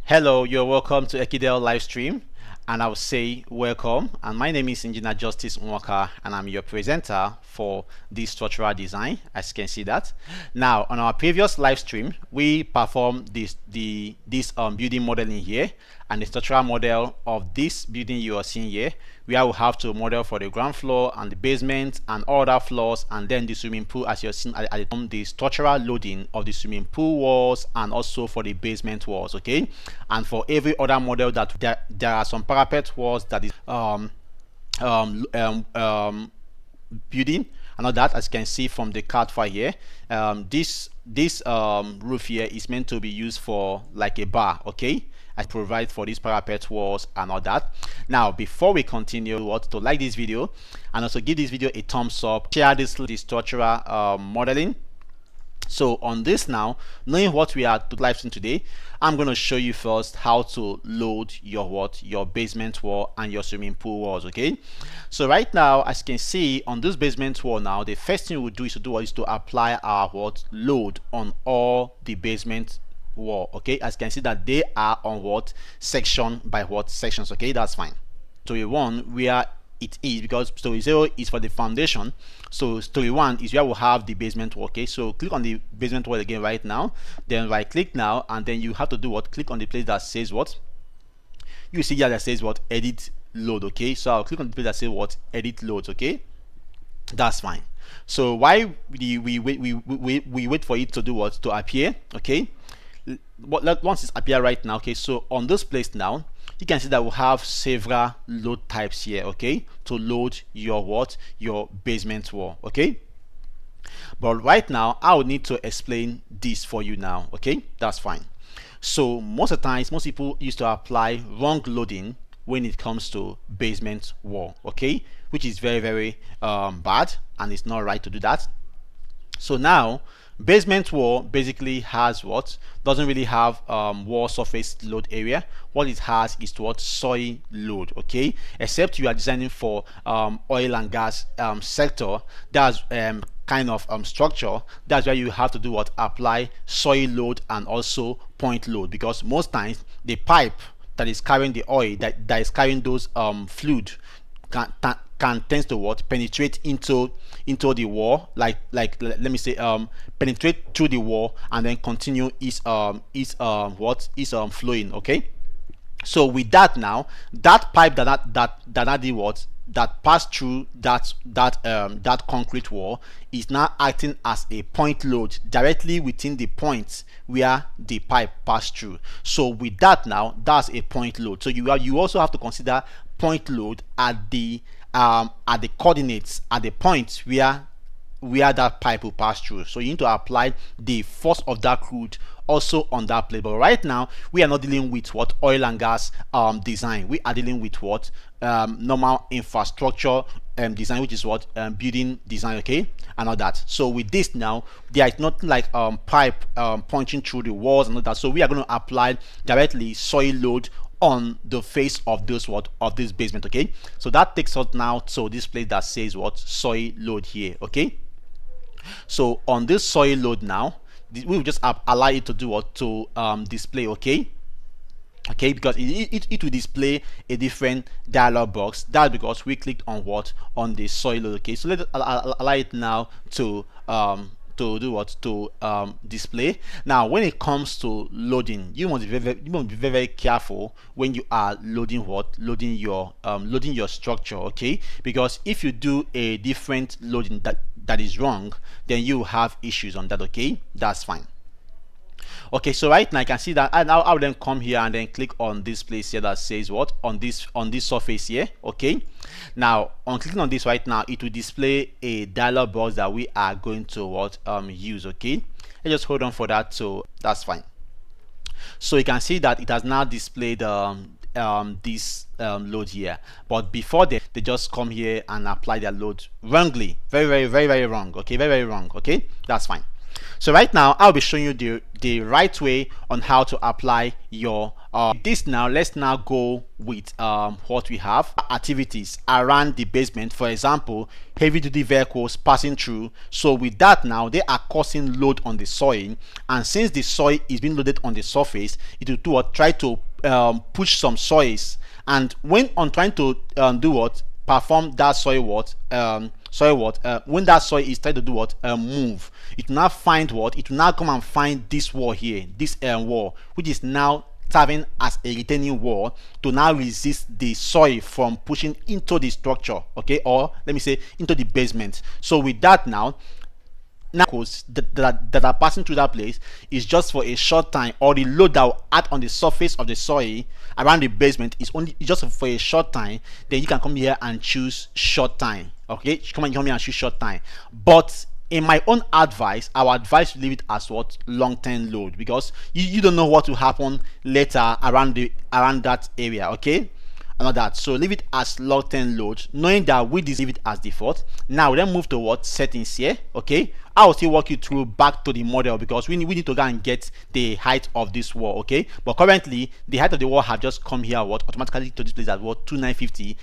Hello, you're welcome to Ekidel live stream, and I will say welcome. And my name is Engineer Justice Nwaka, and I'm your presenter for this structural design. As you can see that. Now, on our previous live stream, we performed this building modeling here, and the structural model of this building you are seeing here. We will have to model for the ground floor and the basement and other floors, and then the swimming pool, as you're seeing at the structural loading of the swimming pool walls and also for the basement walls. Okay, and for every other model that there are some parapet walls that is building and all that, as you can see from the card file here. This roof here is meant to be used for like a bar. Okay, I provide for these parapet walls and all that. Now, before we continue, to like this video and also give this video a thumbs up, share this structural modeling. So on this now, knowing what we are to live stream today, I'm going to show you first how to load your basement wall and your swimming pool walls. Okay, so right now, as you can see on this basement wall now, the first thing we do is to apply our load on all the basement wall. Okay, as you can see that they are on section by sections. Okay, that's fine. Story 1 where it is, because story 0 is for the foundation, so story 1 is where we'll have the basement wall. Okay, so click on the basement wall again right now, then right click now, and then you have to do click on the place that says you see here that says edit load. Okay, so I'll click on the place that says edit loads. Okay, that's fine. So why we wait for it to do to appear. Okay, once it's appear right now. Okay, so on this place now, you can see that we have several load types here. Okay, to load your basement wall. Okay, but right now I would need to explain this for you now. Okay, that's fine. So most of the times, most people used to apply wrong loading when it comes to basement wall. Okay, which is very bad, and it's not right to do that. So now, basement wall basically has doesn't really have wall surface load area. What it has is soil load. Okay, except you are designing for oil and gas sector, that's kind of structure, that's where you have to do apply soil load and also point load, because most times the pipe that is carrying the oil, that is carrying those fluid, can tends to penetrate into the wall, like let me say penetrate through the wall and then continue is flowing. Okay, so with that now, that pipe that passed through that concrete wall is now acting as a point load directly within the points where the pipe passed through. So with that now, that's a point load. So you also have to consider point load at the coordinates, at the points where that pipe will pass through. So you need to apply the force of that crude also on that plate. But right now we are not dealing with oil and gas design. We are dealing with normal infrastructure design, which is building design. Okay, and all that. So with this now, there is not like pipe punching through the walls and all that. So we are going to apply directly soil load on the face of this this basement. Okay, so that takes us now to this place that says soil load here. Okay, so on this soil load now, we will just allow it to do to display. Okay, because it will display a different dialog box. That's because we clicked on on the soil load. Okay, so let's allow it now to display. Now when it comes to loading, you must be very careful when you are loading your structure. Okay, because if you do a different loading that is wrong, then you have issues on that. Okay, that's fine. Okay, so right now I can see that, and I will then come here and then click on this place here that says on this surface here. Okay, now on clicking on this right now, it will display a dialog box that we are going to use. Okay, let's just hold on for that. So that's fine. So you can see that it has now displayed this load here, but before they just come here and apply their load wrongly. Very wrong. Okay, very wrong. Okay, that's fine. So right now I'll be showing you the right way on how to apply your This now, let's now go with what we have activities around the basement. For example, heavy duty vehicles passing through. So with that now, they are causing load on the soil, and since the soil is being loaded on the surface, it will do what, try to push some soils, and when on trying to do what, perform that soil what when that soil is trying to do what, move, it will now find what, it will now come and find this wall here, this wall, which is now serving as a retaining wall to now resist the soil from pushing into the structure, okay, or let me say into the basement. So with that now that are passing through that place is just for a short time, or the load that will act on the surface of the soil around the basement is only just for a short time, then you can come here and choose short time, okay, come here and choose short time. But in my own advice, I would advise to leave it as what, long-term load, because you don't know what will happen later around that area, okay, and all that. So leave it as long-term load, knowing that we leave it as default. Now then move to what, settings here, okay. I will still walk you through back to the model, because we need to go and get the height of this wall, okay. But currently the height of the wall have just come here what, automatically to this place at what, 2950,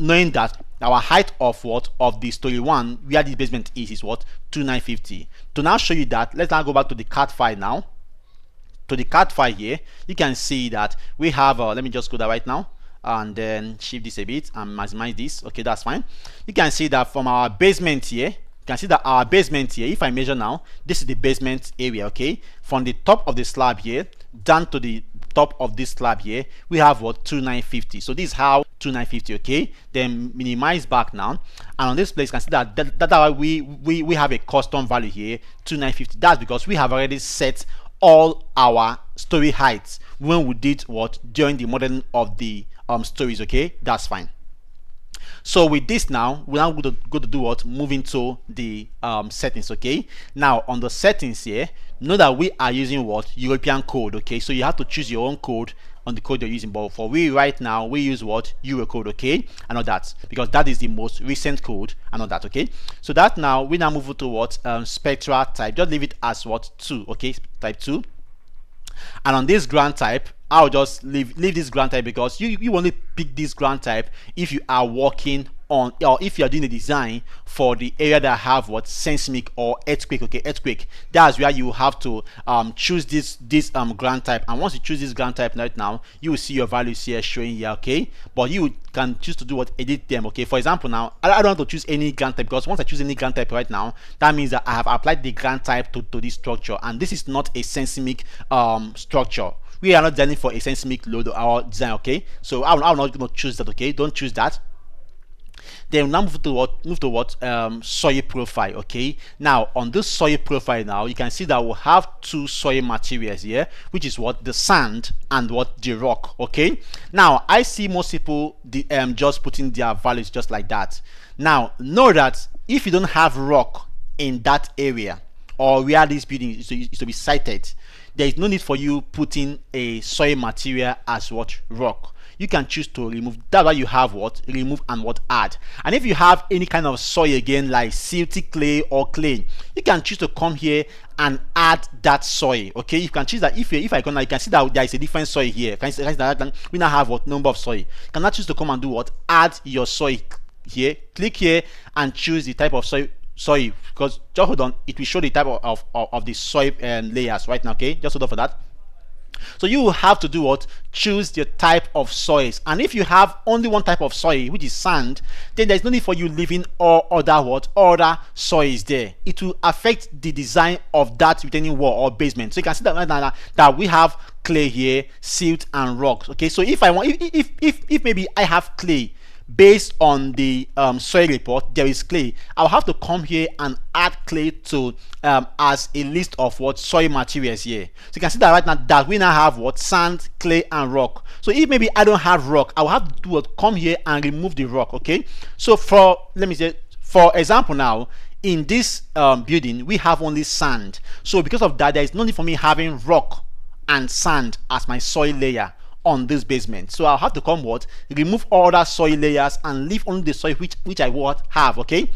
knowing that our height of what, of the story one where this basement is what, 2950. To now show you that, let's now go back to the CAD file now. To the CAD file here, you can see that we have let me just go there right now and then shift this a bit and maximize this, okay, that's fine. You can see that from our basement here, you can see that our basement here, if I measure now, this is the basement area, okay, from the top of the slab here down to the top of this slab here, we have what, 2950. So this is how 2950, okay. Then minimize back now, and on this place you can see that's why we have a custom value here, 2950. That's because we have already set all our story heights when we did what, during the modeling of the stories, okay, that's fine. So with this now, we're now going to do what, move into the settings, okay. Now on the settings here, know that we are using what, European code, okay. So you have to choose your own code on the code you're using, but for we right now we use what, Euro code, okay, and all that, because that is the most recent code and all that, okay. So that now we now move to what, spectral type, just leave it as what, 2, okay, type 2. And on this ground type, I'll just leave this ground type, because you only pick this ground type if you are working on, or if you are doing a design for the area that have what, seismic or earthquake, okay, earthquake. That's where you have to choose this ground type. And once you choose this ground type right now, you will see your values here showing here, okay. But you can choose to do what, edit them, okay. For example now, I don't want to choose any ground type, because once I choose any ground type right now, that means that I have applied the ground type to this structure, and this is not a seismic structure. We are not designing for a seismic load or our design, okay. So I'm not going to choose that, okay. Don't choose that. Then now move to what, soil profile, okay. Now on this soil profile now, you can see that we'll have two soil materials here, which is what, the sand and what, the rock, okay. Now I see most people just putting their values just like that. Now know that if you don't have rock in that area, or where this building is to be sited, there is no need for you putting a soil material as what, rock. You can choose to remove. That's why you have what, remove and what, add. And if you have any kind of soil again, like silty clay or clay, you can choose to come here and add that soil, okay. You can choose that. If I go now, you can see that there is a different soil here. Can you see that we now have what, number of soil. You can now choose to come and do what, add your soil here. Click here and choose the type of soil, because just hold on, it will show the type of the soil layers right now, okay. Just hold on for that. So you will have to do what, choose the type of soils. And if you have only one type of soil, which is sand, then there's no need for you leaving all other soils there. It will affect the design of that retaining wall or basement. So you can see that we have clay here, silt and rocks, okay. So if I want, if maybe I have clay, based on the soil report, there is clay, I'll have to come here and add clay to as a list of what, soil materials here. So you can see that right now that we now have what, sand, clay and rock. So if maybe I don't have rock, I'll have to do what, come here and remove the rock, okay. So let me say for example now, in this building we have only sand, so because of that there is no need for me having rock and sand as my soil layer on this basement. So I'll have to come what, remove all other soil layers and leave only the soil which I what have, okay.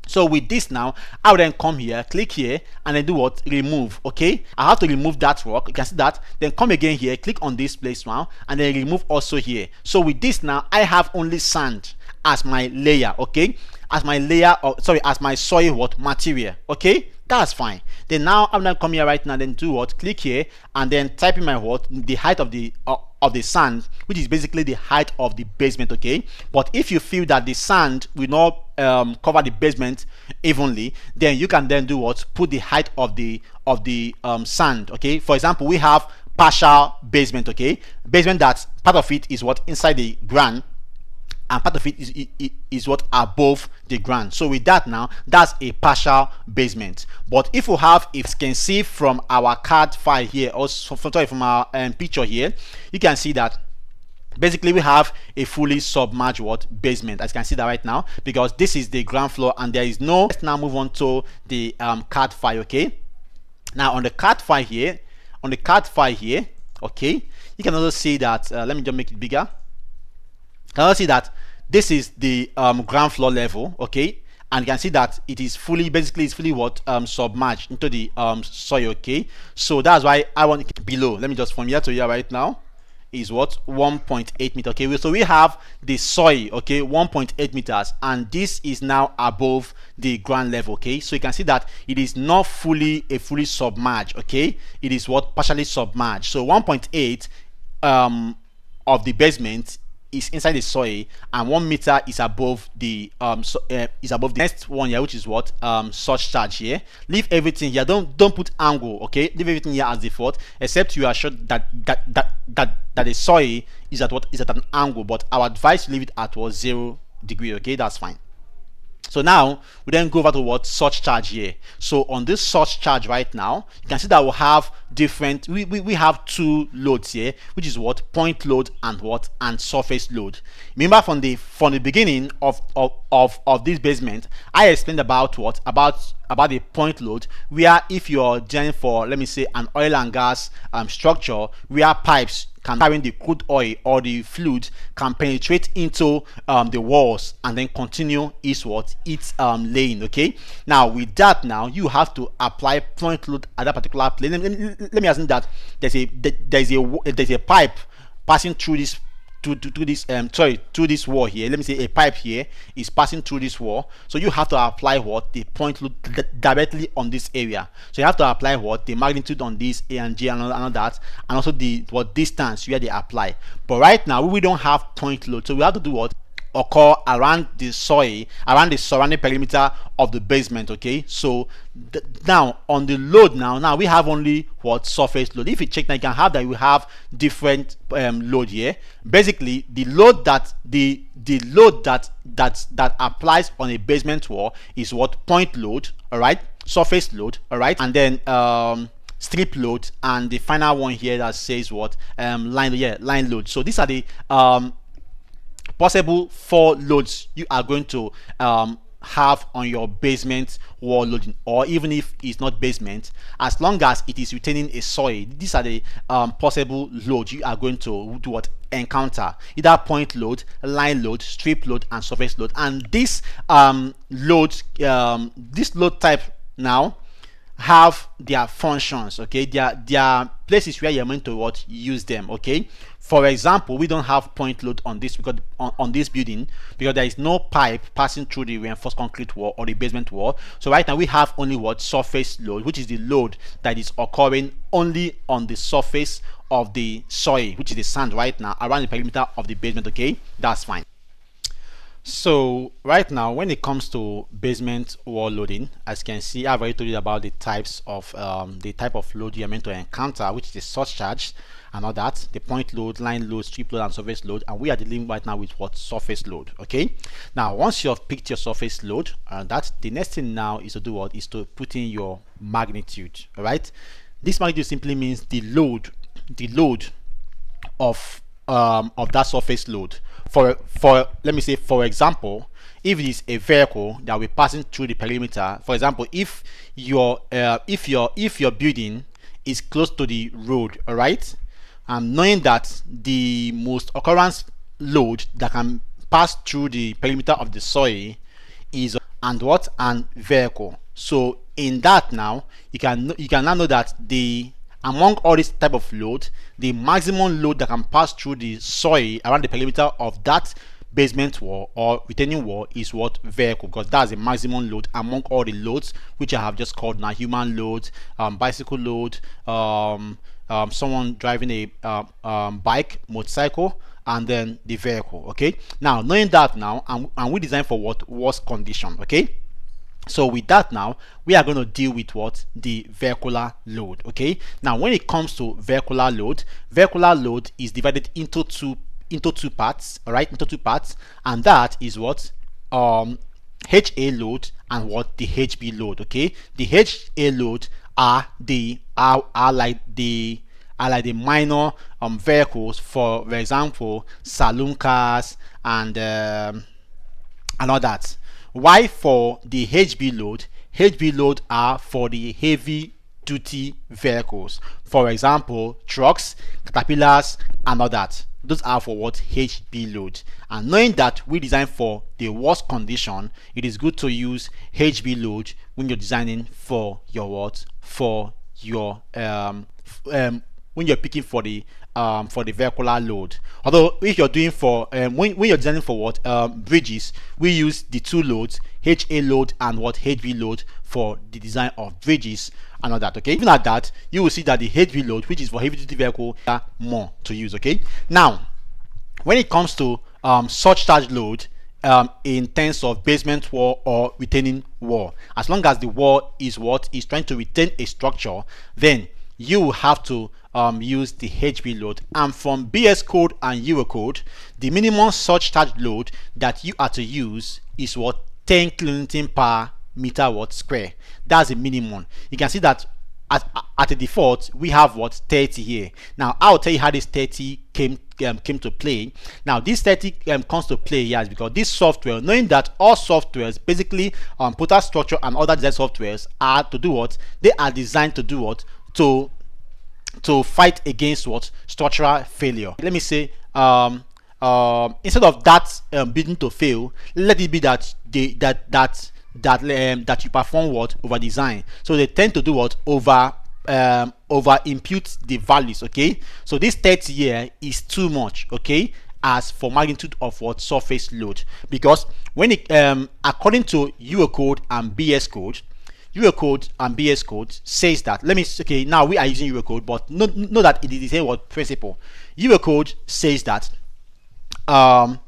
So with this now, I will then come here, click here, and then do what? Remove. Okay, I have to remove that rock. You can see that. Then come again here, click on this place now, and then remove also here. So with this now, I have only sand as my layer. Okay, as my layer, or sorry, as my soil what material. Okay, that's fine. Then now I'm gonna come here right now, then do what? Click here, and then type in my what? The height of the sand, which is basically the height of the basement. Okay, but if you feel that the sand will not cover the basement evenly, then you can then do what? Put the height of the sand. Okay, for example, we have partial basement. Okay, basement that part of it is what? Inside the ground, and part of it is what? Above the ground. So with that now, that's a partial basement. But if you have, if you can see from our CAD file here, also from our picture here, you can see that basically we have a fully submerged what? Basement, as you can see that right now, because this is the ground floor and there is no. Let's now move on to the CAD file. Okay, now on the CAD file here, okay, you can also see that let me just make it bigger. You can also see that this is the ground floor level. Okay, and you can see that it is fully, basically it's fully what? Submerged into the soil. Okay, so that's why I want it below. Let me just, from here to here right now is what? 1.8 meter. Okay, so we have the soil, okay, 1.8 meters, and this is now above the ground level. Okay, so you can see that it is not fully submerged. Okay, it is what? Partially submerged. So 1.8 of the basement is inside the soil, and 1 meter is above the is above the next one here, which is what? Such charge here. Leave everything here, don't put angle. Okay, leave everything here as default, except you are sure that the soil is at what? Is at an angle, but I would advise to leave it at what? 0 degree. Okay, that's fine. So now we then go over to what? Such charge here. So on this such charge right now, you can see that we have different, we have two loads here, which is what? Point load and what? And surface load. Remember from the beginning of this basement, I explained about what? About the point load, where if you're designing for, let me say, an oil and gas structure, where pipes carrying the crude oil or the fluid can penetrate into the walls and then continue its laying. Okay, now with that, now you have to apply point load at that particular plane. Let me assume that there's a pipe passing through this to this wall here. Let me say a pipe here is passing through this wall, so you have to apply what? The point load directly on this area. So you have to apply what? The magnitude on this A and G and all that, and also the what distance where they apply. But right now we don't have point load, so we have to do what? Occur around the soil, around the surrounding perimeter of the basement. Okay, so now on the load, now we have only what? Surface load. If you check now, you can have that we have different load here. Basically the load that that applies on a basement wall is what? Point load, all right, surface load, all right, and then strip load, and the final one here that says what? Line load. So these are the possible 4 loads you are going to have on your basement wall loading, or even if it's not basement, as long as it is retaining a soil. These are the possible loads you are going to do what? Encounter, either point load, line load, strip load, and surface load. And this this load type now have their functions. Okay, there are places where you're meant to what? Use them. Okay, for example, we don't have point load on this because on this building, because there is no pipe passing through the reinforced concrete wall or the basement wall. So right now we have only what? Surface load, which is the load that is occurring only on the surface of the soil, which is the sand right now around the perimeter of the basement. Okay, that's fine. So right now, when it comes to basement wall loading, as you can see, I've already told you about the types of the type of load you are meant to encounter, which is the source charge and all that, the point load, line load, strip load, and surface load. And we are dealing right now with what? Surface load. Okay, now once you have picked your surface load, that the next thing now is to do what? Is to put in your magnitude. All right, this magnitude simply means the load of that surface load. For let me say, for example, if it is a vehicle that will be passing through the perimeter, for example, if your building is close to the road, all right, and knowing that the most occurrence load that can pass through the perimeter of the soil is and what, and vehicle. So in that now, you can now know that the among all this type of load, the maximum load that can pass through the soil around the perimeter of that basement wall or retaining wall is what, vehicle, because that's the maximum load among all the loads which I have just called now: human load, bicycle load, someone driving a bike, motorcycle, and then the vehicle. Okay, now knowing that now, and we design for what, worst condition. Okay, so with that now, we are going to deal with what, the vehicular load. Okay, now when it comes to vehicular load is divided into two parts. All right, into two parts, and that is what, HA load and what, the HB load. Okay, the HA load are like the minor vehicles, for example saloon cars and all that. Why for the HB load are for the heavy duty vehicles, for example trucks, caterpillars, and all that. Those are for what, HB load. And knowing that we design for the worst condition, it is good to use HB load when you're designing for your what, for your when you're picking for the vehicular load. Although if you're doing for when you're designing for what, bridges, we use the two loads, HA load and what, HB load, for the design of bridges and all that. Okay, even at that, you will see that the HB load, which is for heavy duty vehicle, are more to use. Okay, now when it comes to such charge load, in terms of basement wall or retaining wall, as long as the wall is what, is trying to retain a structure, then you will have to use the HB load. And from BS code and Euro code, the minimum such charge load that you are to use is what, 10 kilonewton per meter what, square. That's the minimum. You can see that at the default we have what, 30 here. Now I'll tell you how this 30 came to play. Now this 30 comes to play here is because this software, knowing that all softwares, basically Protastructure and other design softwares, are to do what, they are designed to do what, to fight against what, structural failure. Let me say instead of that building to fail, let it be that that you perform what, over design. So they tend to do what, over impute the values. Okay, so this 30 here is too much. Okay, as for magnitude of what, surface load, because when it according to Euro code and BS code, Euro code and BS code says that, let me, okay, now we are using Euro code, but know that it is the same word principle. Euro code says that the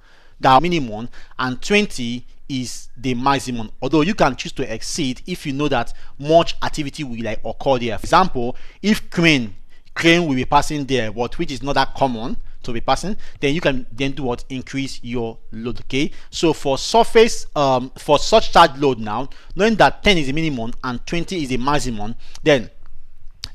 minimum and 20 is the maximum, although you can choose to exceed if you know that much activity will like occur there. For example, if crane will be passing there, which is not that common to be passing, then you can then do what, increase your load. Okay, so for surface for such charge load now, knowing that 10 is the minimum and 20 is the maximum, then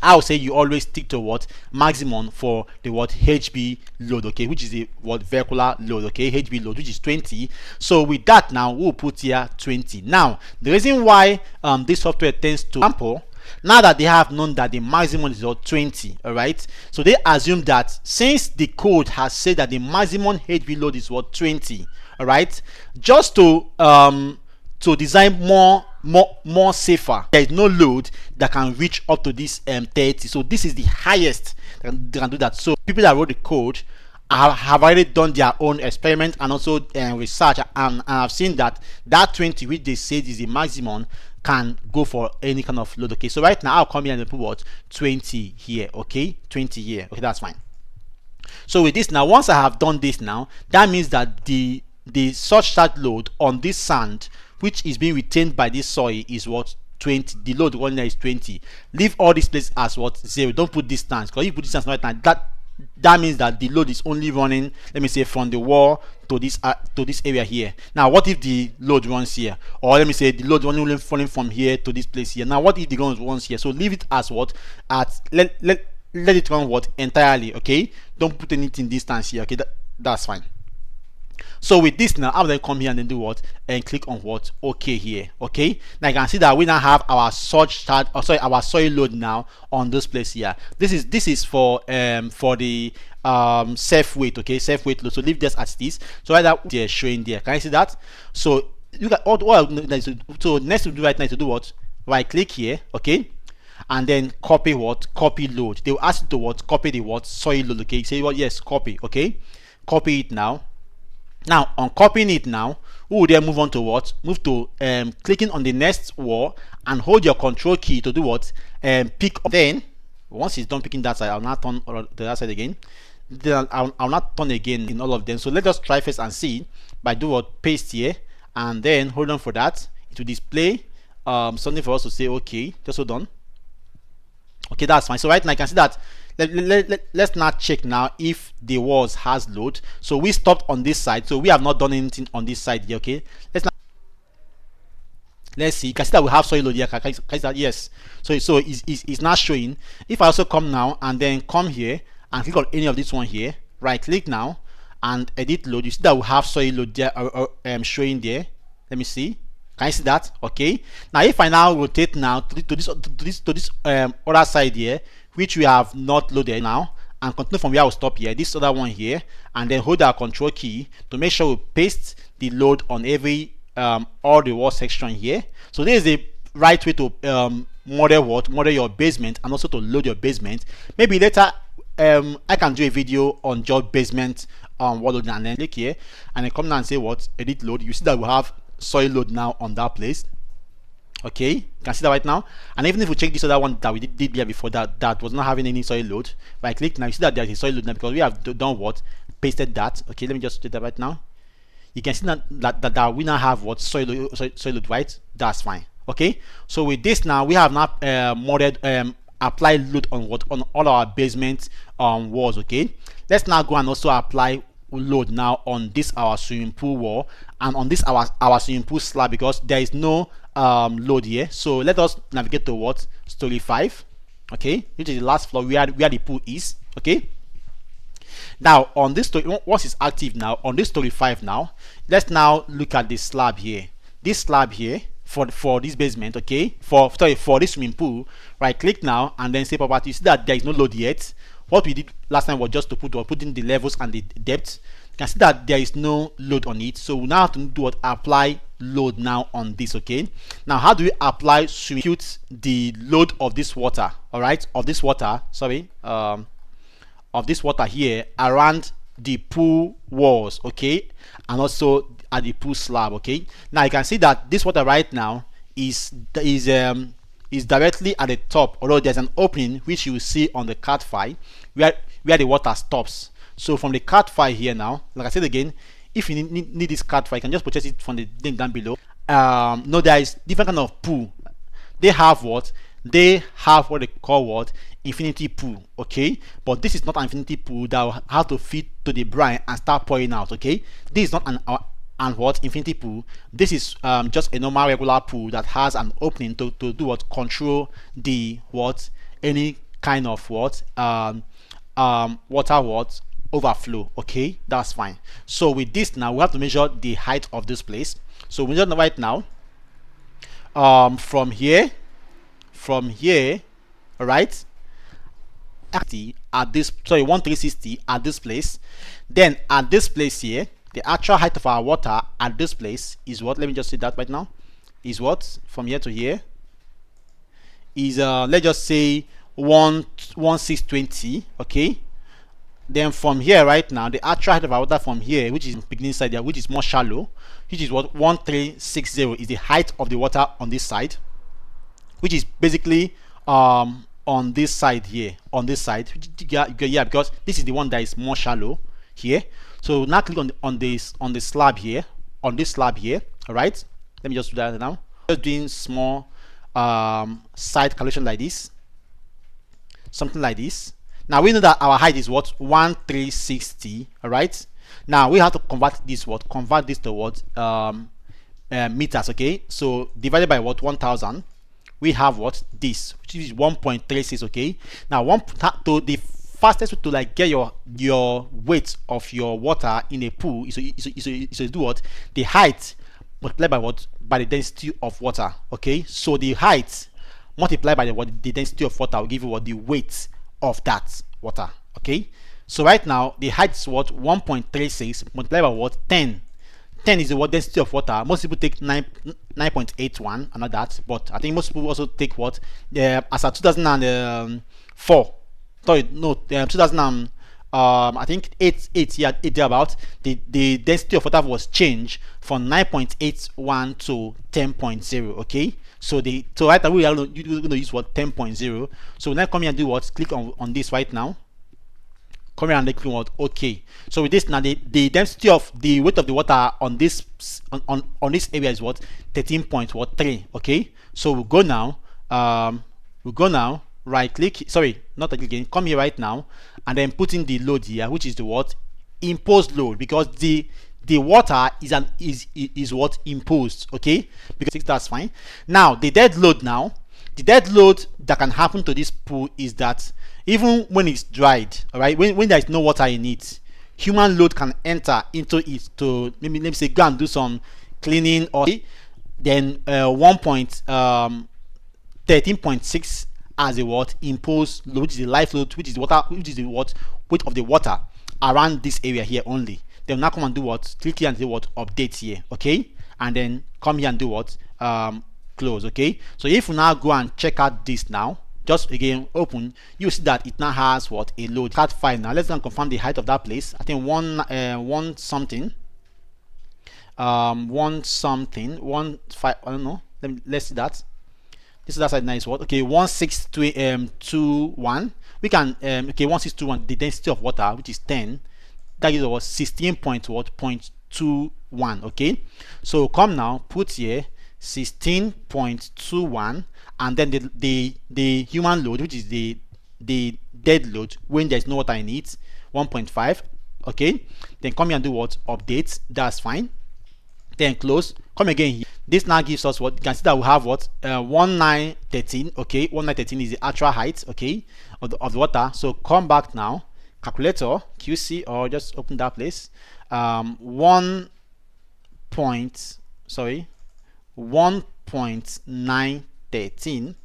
I would say you always stick to what, maximum for the what, HB load. Okay, which is the what, vehicular load. Okay, HB load, which is 20. So with that now, we'll put here 20. Now the reason why this software tends to sample, now that they have known that the maximum is 20, all right, so they assume that since the code has said that the maximum HB load is what, 20, all right, just to design more safer, there is no load that can reach up to this 30. So this is the highest they can do that. So people that wrote the code have already done their own experiment and also research, and I've seen that 20, which they said is the maximum, can go for any kind of load. Okay, so right now I'll come here and put what, 20 here. Okay, 20 here. Okay, that's fine. So with this now, once I have done this now, that means that the such charge load on this sand, which is being retained by this soil, is what, 20. The load one there is 20. Leave all this place as what, 0. Don't put distance, because if you put distance right now, that means that the load is only running, let me say, from the wall to this area here. Now what if the load runs here, or let me say the load only falling from here to this place here. Now what if the load runs here? So leave it as what, at let it run what, entirely. Okay, don't put anything distance here. Okay, that's fine. So with this now, I'm going to come here and then do what, and click on what, OK here. Okay, now you can see that we now have our our soil load now on this place here. This is for the self weight. Okay, self weight load. So leave this as this. So right now they're showing there. Can you see that? So you got all so next to do right now is to do what? Right click here, okay, and then copy what? Copy load. They will ask you to what? Copy the what? Soil load. Okay, say what? Yes, copy. Okay, copy it now. Now on copying it now, we will then move on to what? Move to clicking on the next wall and hold your control key to do what? Pick up. Then once it's done picking that side, I'll not turn the other side again. Then I'll not turn again in all of them. So let us try first and see by do what? Paste here, and then hold on for that. It will display something for us to say okay. Just hold on. Okay, that's fine. So right now you can see that let's now check now if the walls has load. So we stopped on this side, so we have not done anything on this side here. Okay, let's see. You can see that we have soil load here. Can you see that? Yes. So it's not showing. If I also come now and then come here and click on any of this one here, right click now and edit load, you see that we have soil load there showing there. Let me see. Can you see that? Okay. Now if I now rotate now to this other side here, which we have not loaded now, and continue from where I'll stop here, this other one here, and then hold our control key to make sure we paste the load on every all the wall section here. So this is the right way to model your basement and also to load your basement. Maybe later I can do a video on just basement wall loading, and then click here and then come down and say what? Edit load. You see that we have soil load now on that place. Okay, you can see that right now. And even if we check this other one that we did here before, that was not having any soil load, right click now, you see that there is a soil load now because we have done what? Pasted that. Okay, let me just do that right now. You can see that we now have what? Soil load, right? That's fine. Okay, so with this now we have now modded applied load on what? On all our basement walls. Okay, let's now go and also apply load now on this our swimming pool wall and on this our swimming pool slab, because there is no load here. So let us navigate to what? Story 5. Okay, which is the last floor where the pool is. Okay, now on this story, once it's active now on this story 5 now, let's now look at this slab here. This slab here for this basement, okay, for this swimming pool, right click now and then say property. You see that there is no load yet. What we did last time was just to put in the levels and the depth. You can see that there is no load on it, so we now have to do what? Apply load now on this. Okay, now how do we apply compute the load of this water? All right, of this water, sorry, of this water here around the pool walls, okay, and also at the pool slab. Okay, now you can see that this water right now is directly at the top, although there's an opening which you will see on the CAD file where the water stops. So from the CAD file here now, like I said again, if you need this CAD file, you can just purchase it from the link down below. No, there is different kind of pool. They have what? They have what they call what? Infinity pool. Okay, but this is not an infinity pool that will have to feed to the brine and start pouring out. Okay, this is not an what? Infinity pool. This is just a normal regular pool that has an opening to do what? Control the what? Any kind of what? Water what? Overflow. Okay, that's fine. So with this now we have to measure the height of this place. So we measure right now from here, all right, at this, sorry, 1360 at this place. Then at this place here, the actual height of our water at this place is what? Let me just say that right now is what? From here to here is let's just say 1620. Okay, then from here right now the actual height of our water from here, which is beginning side there, which is more shallow, which is what? 1360 is the height of the water on this side, which is basically on this side here, on this side, yeah, because this is the one that is more shallow here. So now click on the slab here, on this slab here. All right, let me just do that now. Just doing small side calculation like this, something like this. Now we know that our height is what? 1360. All right, now we have to convert this what? Convert this to what? Meters. Okay, so divided by what? 1000, we have what? This, which is 1.36. Okay, now to the fastest way to like get your weight of your water in a pool is to do what? The height multiplied by what? By the density of water. Okay, so the height multiplied by the density of water will give you what? The weight of that water. Okay, so right now the height is what? 1.36 multiplied by what? 10 10 is the what density of water. Most people take 9.81 and all that, but I think most people also take what as a 2004. Sorry, no, 2000. I think 8 yeah, 8 about the density of water was changed from 9.81 to 10.0. Okay, so right now we are going to use what 10.0. So now come here and do what, click on this right now. Come here and click on what, okay. So with this now, the density of the weight of the water on this on this area is what 13.3. Okay, so we'll go now. Right click, sorry, not click again, come here right now and then put in the load here, which is the what imposed load, because the water is what imposed. Okay, because that's fine. Now the dead load that can happen to this pool is that even when it's dried, all right, when there is no water in it, human load can enter into it to maybe let me say go and do some cleaning, or then 13.6 as a what imposed load, which is the life load, which is the water, which is the what weight of the water around this area here only. Then now come and do what, click here and do what, update here. Okay, and then come here and do what, close. Okay, so if we now go and check out this now, just again open, you see that it now has what, a load card file. Now let's go and confirm the height of that place. I think one something 1.5, I don't know, let's see that. This is that side now is what, okay, 1621. We can okay, 1621, the density of water, which is 10, that is what 16.21. Okay, so come now, put here 16.21, and then the human load, which is the dead load when there's no water in it, 1.5. Okay, then come here and do what, update. That's fine. Then close, come again here. This now gives us what, you can see that we have what, 1913. Okay, 1913 is the actual height, okay, of the water. So come back now, calculator, QC, or just open that place. 1.913,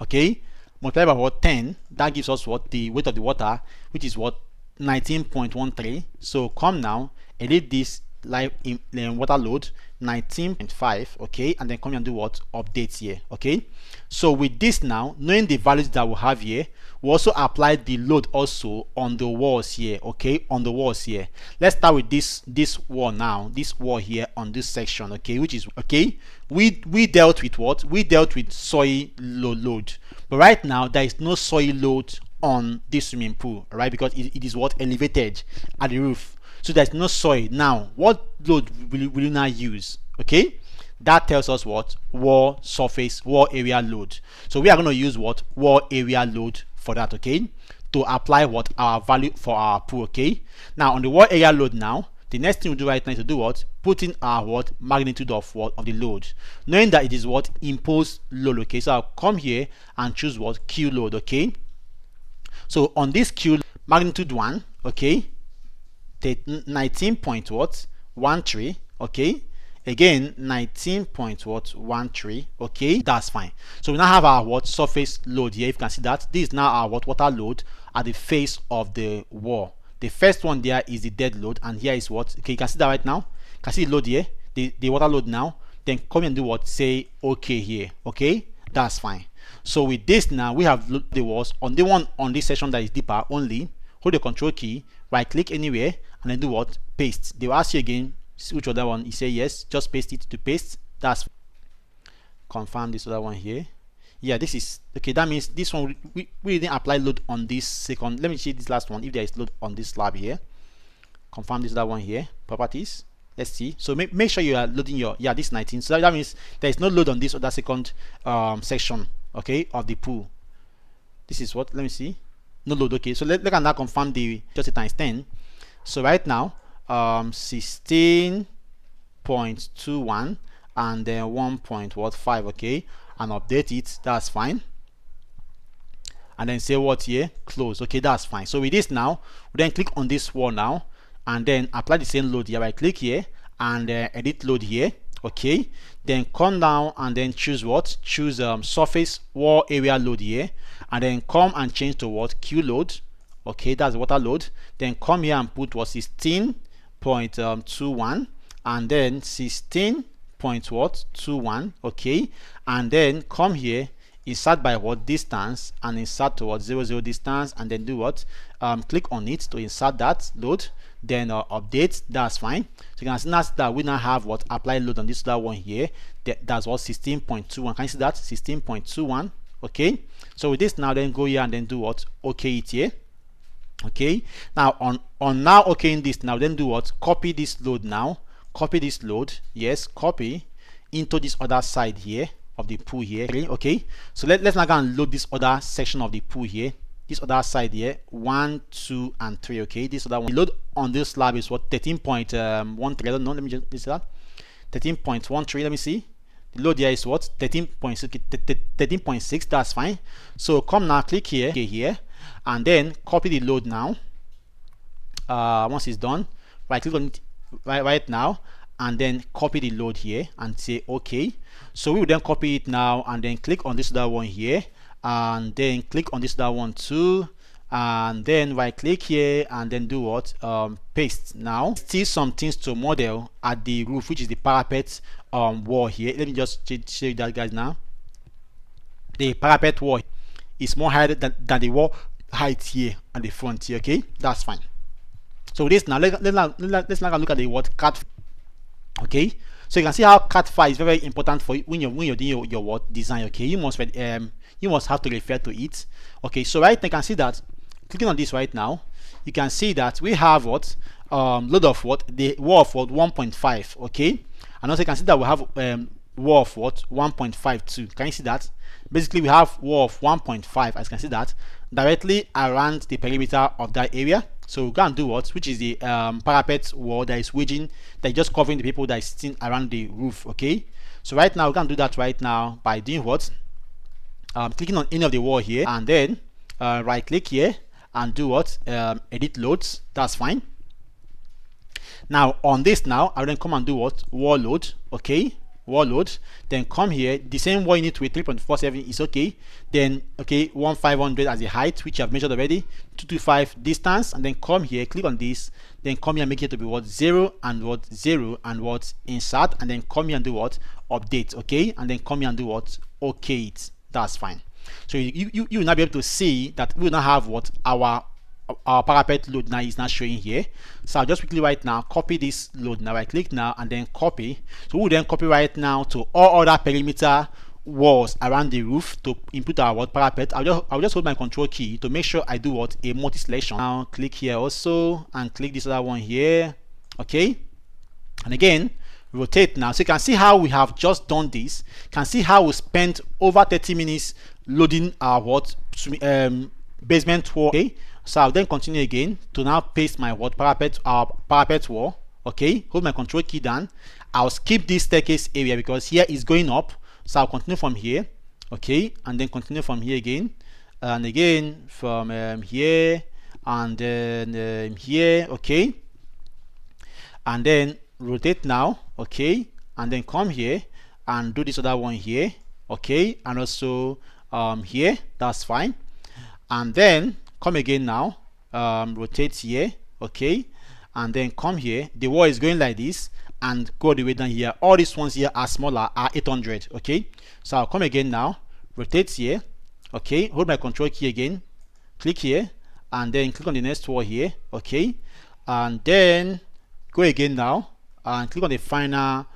okay, multiplied by what, 10, that gives us what, the weight of the water, which is what, 19.13. So come now, edit this live in water load 19.5. okay, and then come and do what, update here. Okay, so with this now, knowing the values that we have here, we also apply the load also on the walls here. Okay, on the walls here, let's start with this wall now, this wall here on this section. Okay, which is okay, we dealt with what, we dealt with soil load, but right now there is no soil load on this swimming pool, right, because it is what, elevated at the roof. So there's no soil. Now what load will you now use? Okay, that tells us what, wall surface, wall area load. So we are going to use what, wall area load for that. Okay, to apply what, our value for our pool. Okay, now on the wall area load now, the next thing we do right now is to do what, put in our what, magnitude of what, of the load, knowing that it is what, imposed load. Okay, so I'll come here and choose what, Q load. Okay, so on this Q magnitude 1, okay, 19.13. okay, again 19.13. okay, that's fine. So we now have our what, surface load here. If you can see that, this is now our what, water load at the face of the wall. The first one there is the dead load, and here is what, okay, you can see that right now, you can see the load here, the water load now. Then come and do what, say okay here. Okay, that's fine. So with this now, we have loaded the walls on the one on this section that is deeper only. Hold the control key, right click anywhere, and then do what, paste. They will ask you again which other one. You say yes, just paste it to paste. That's confirm this other one here. Yeah, this is okay. That means this one we didn't apply load on this second. Let me see this last one if there is load on this slab here. Confirm this other one here, properties. Let's see. So make sure you are loading your, yeah, this 19. So that means there is no load on this other second section, okay, of the pool. This is what, let me see, no load. Okay, so let now confirm the just times 10. So right now 16.21 and then 1.5, okay, and update it. That's fine. And then say what here, close. Okay, that's fine. So with this now, we then click on this wall now, and then apply the same load here. Right click here and edit load here. Okay, then come down and then choose what, choose surface wall area load here, and then come and change to what, Q load. Okay, that's water load. Then come here and put what, 16.21, and then 16.21, okay, and then come here, insert by what distance, and insert towards 00 distance, and then do what, click on it to insert that load, then update. That's fine. So you can see that we now have what apply load on this other one here. That's what 16.21. Can you see that 16.21? Okay, so with this now, then go here and then do what, okay it here. Okay, now on now okaying this now, then do what, copy this load now, copy this load, yes, copy into this other side here of the pool here. Okay, so let's now go and load this other section of the pool here, this other side here, 1, 2, and 3. Okay, this other one, the load on this slab is what, 13.13. I don't know, let me just this that 13.13. let me see, the load here is what, 13.6. 13.6. That's fine. So come now, click here, okay, here, and then copy the load now. Once it's done, right click on it right now, and then copy the load here and say okay. So we will then copy it now, and then click on this other one here, and then click on this other one too, and then right click here and then do what, paste. Now still some things to model at the roof, which is the parapet wall here. Let me just show you that, guys. Now the parapet wall is more higher than the wall height here at the front here. Okay, that's fine. So this now let's now look at the what cat. Okay, so you can see how cat file is very important for you when you're doing your what design. Okay, you must have to refer to it. Okay, so right now you can see that clicking on this right now, you can see that we have what, load of what, the wall of what, 1.5. okay, and also you can see that we have wall of what, 1.52. Can you see that? Basically we have wall of 1.5, as you can see that, directly around the perimeter of that area. So we can do what, which is the parapet wall that is wedging, that is just covering the people that is sitting around the roof. Okay, so right now we can do that right now by doing what, clicking on any of the wall here, and then right click here and do what, edit loads. That's fine. Now on this now, I will then come and do what, wall load. Okay, wall load, then come here, the same wall unit with 3.47 is okay, then okay, 1500 as the height, which I've measured already, 225 distance, and then come here, click on this, then come here and make it to be what, 0 and what, 0 and what, insert, and then come here and do what, update. Okay, and then come here and do what, okay it. That's fine. So you will now be able to see that we will now have what, our parapet load now is not showing here. So I'll just quickly right now copy this load now, right click now and then copy. So we'll then copy right now to all other perimeter walls around the roof to input our what, parapet. I'll just hold my control key to make sure I do what, a multi selection. Now click here also and click this other one here. Okay, and again rotate now, so you can see how we have just done this. You can see how we spent over 30 minutes loading our what, basement wall. Okay, so I'll then continue again to now paste my what, parapet wall. Okay, hold my control key down. I'll skip this staircase area because here is going up, so I'll continue from here. Okay, and then continue from here again, and again from here, and then here. Okay, and then rotate now. Okay, and then come here and do this other one here. Okay, and also here. That's fine. And then come again now, rotate here. Okay, and then come here. The wall is going like this and go the way down here. All these ones here are smaller, are 800. Okay, so I'll come again now, rotate here. Okay, hold my control key again, click here, and then click on the next wall here. Okay, and then go again now and click on the final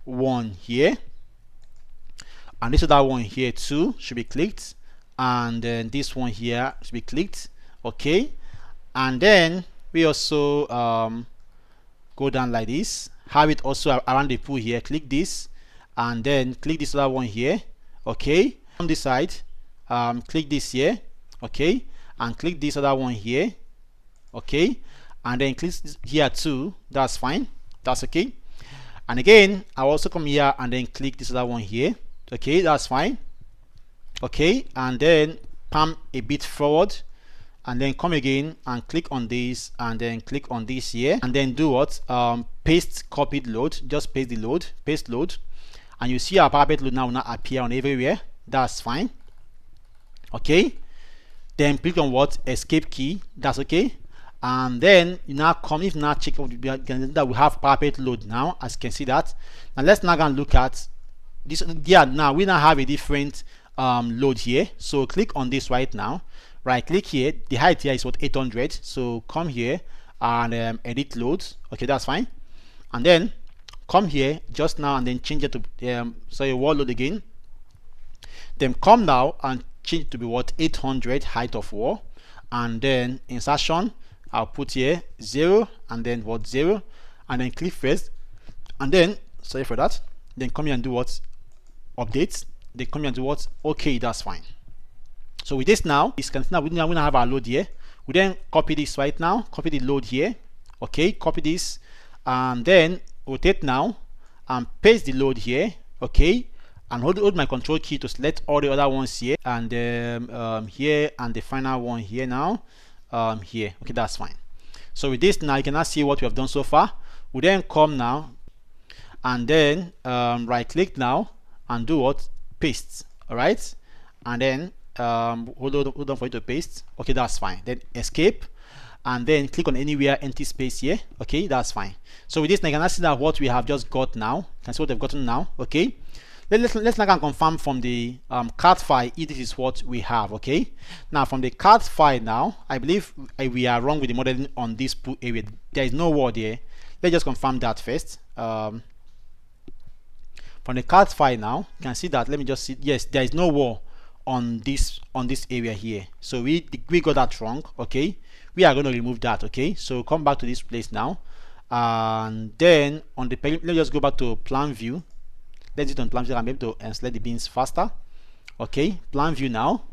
one here, and this other one here too should be clicked, and then this one here should be clicked. Okay, and then we also go down like this, have it also around the pool here. Click this and then click this other one here. Okay, on this side, click this here. Okay, and click this other one here. Okay, and then click this here too. That's fine, that's okay. And again I'll also come here and then click this other one here. Okay, that's fine. Okay, and then palm a bit forward, and then come again and click on this, and then click on this here, and then do what, paste copied load. Just paste the load, paste load, and you see our parapet load now will not appear on everywhere. That's fine. Okay, then click on what, escape key. That's okay. and then you now come, if now check that we have parapet load now, as you can see that. Now let's now go and look at this. Yeah, now we now have a different load here. So click on this right now, right click here, the height here is what, 800. So come here and edit loads. Okay, that's fine. And then come here just now and then change it to sorry, wall load again. Then come now and change it to be what, 800 height of wall. And then insertion, I'll put here 0 and then what, 0, and then click first, and then sorry for that, then come here and do what, updates. Then come here and do what, okay, that's fine. So with this now, this can now we now have our load here. We then copy this right now, copy the load here. Okay, copy this and then rotate now and paste the load here. Okay, and hold my control key to select all the other ones here, and here, and the final one here now, here. Okay, that's fine. So with this now, you can now see what we have done so far. We then come now and then right click now and do what, paste. All right, and then hold on for it to paste. Okay, that's fine. Then escape and then click on anywhere empty space here. Okay, that's fine. So with this now, you can now see that what we have just got now. You can see what they've gotten now. Okay, let's now confirm from the CAD file if this is what we have. Okay, now from the CAD file now, I believe we are wrong with the modeling on this pool area. There is no wall there. Let's just confirm that first. From the CAD file now, you can see that. Let me just see. Yes, there is no wall on this area here. So we got that wrong. Okay, we are going to remove that. Okay, so come back to this place now, and then on the let's just go back to plan view. Let's do it on plan view. I'm able to select the beams faster. Okay, plan view now.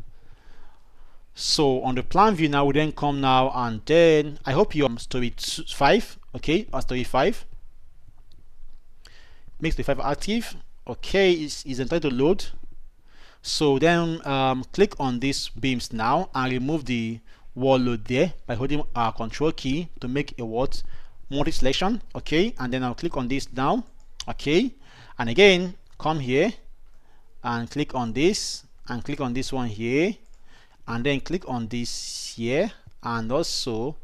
So on the plan view now, we then come now and then I hope you're story 5. Okay, or story 5. Make story 5 active. Okay, it's entitled to load. So then click on these beams now and remove the wall load there by holding our control key to make a what, multi selection. Okay, and then I'll click on this now. Okay, and again come here and click on this and click on this one here, and then click on this here and also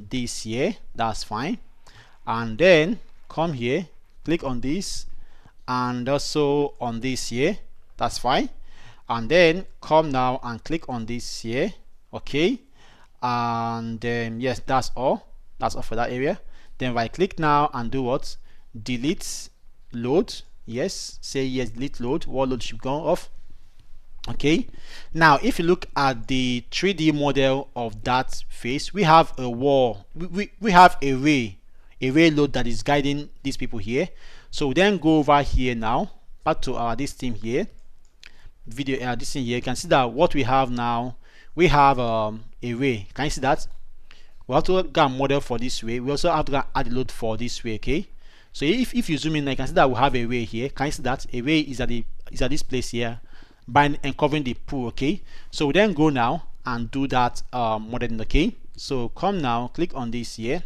this here. That's fine. And then come here, click on this and also on this here. That's fine. And then come now and click on this here. Okay, and then yes, that's all for that area. Then right click now and do what, delete load. Yes, say yes, delete load. Wall load should go off. Okay, now if you look at the 3D model of that face, we have a wall, we have a ray load that is guiding these people here. So then go over here now, back to this team here, video this thing here. You can see that what we have now, we have a ray. Can you see that? We have to get a model for this way. We also have to add a load for this way. Okay, so if you zoom in, you can see that we have a ray here. Can you see that a ray is at this place here, by and covering the pool. Okay, so we then go now and do that modeling. Okay, so come now, click on this here.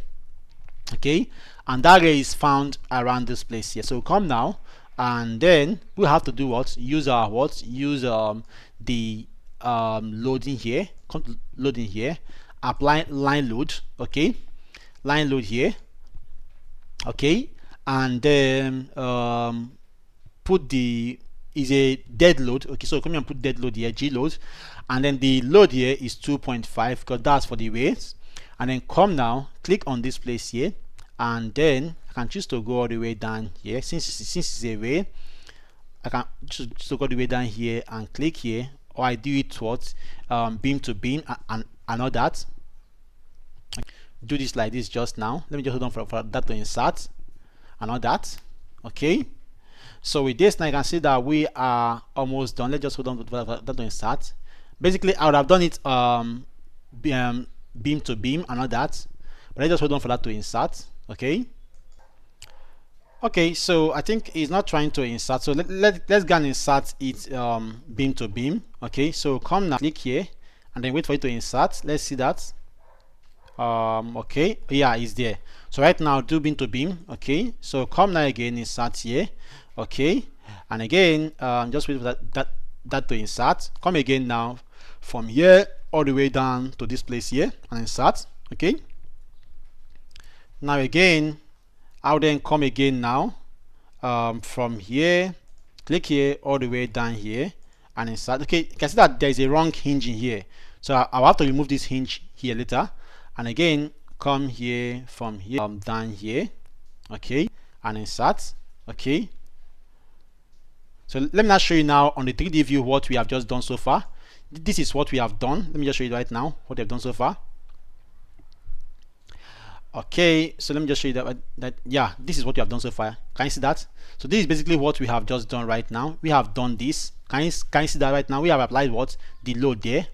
Okay, and that ray is found around this place here. So come now and then we have to do what, use our what, use the loading here, loading here, apply line load. Okay, line load here. Okay, and then put the is a dead load. Okay, so come here and put dead load here, G load, and then the load here is 2.5 because that's for the weights. And then come now, click on this place here, and then I can choose to go all the way down here. Since it's a way, I can choose to go all the way down here and click here, or I do it towards beam to beam and all that. Do this like this just now. Let me just hold on for that to insert and all that. Okay, so with this now you can see that we are almost done. Let's just hold on for that to insert. Basically I would have done it beam to beam and all that, but let's just hold on for that to insert. Okay, so I think it's not trying to insert, so let's go and insert it beam to beam. Okay, so come now, click here and then wait for it to insert. Let's see that. Okay, yeah, it's there. So right now do beam to beam. Okay, so come now again, insert here. Okay, and again just wait for that to insert. Come again now from here all the way down to this place here and insert. Okay, now again I'll then come again now from here, click here all the way down here and insert. Okay, you can see that there is a wrong hinge in here, so I'll have to remove this hinge here later, and again come here from here down here, okay, and insert. Okay, so let me now show you now on the 3D view what we have just done so far. This is what we have done. Let me just show you right now what they've done so far. Okay, so let me just show you that yeah, this is what we have done so far. Can you see that? So this is basically what we have just done right now. We have done this. Can you see that right now? We have applied what? The load there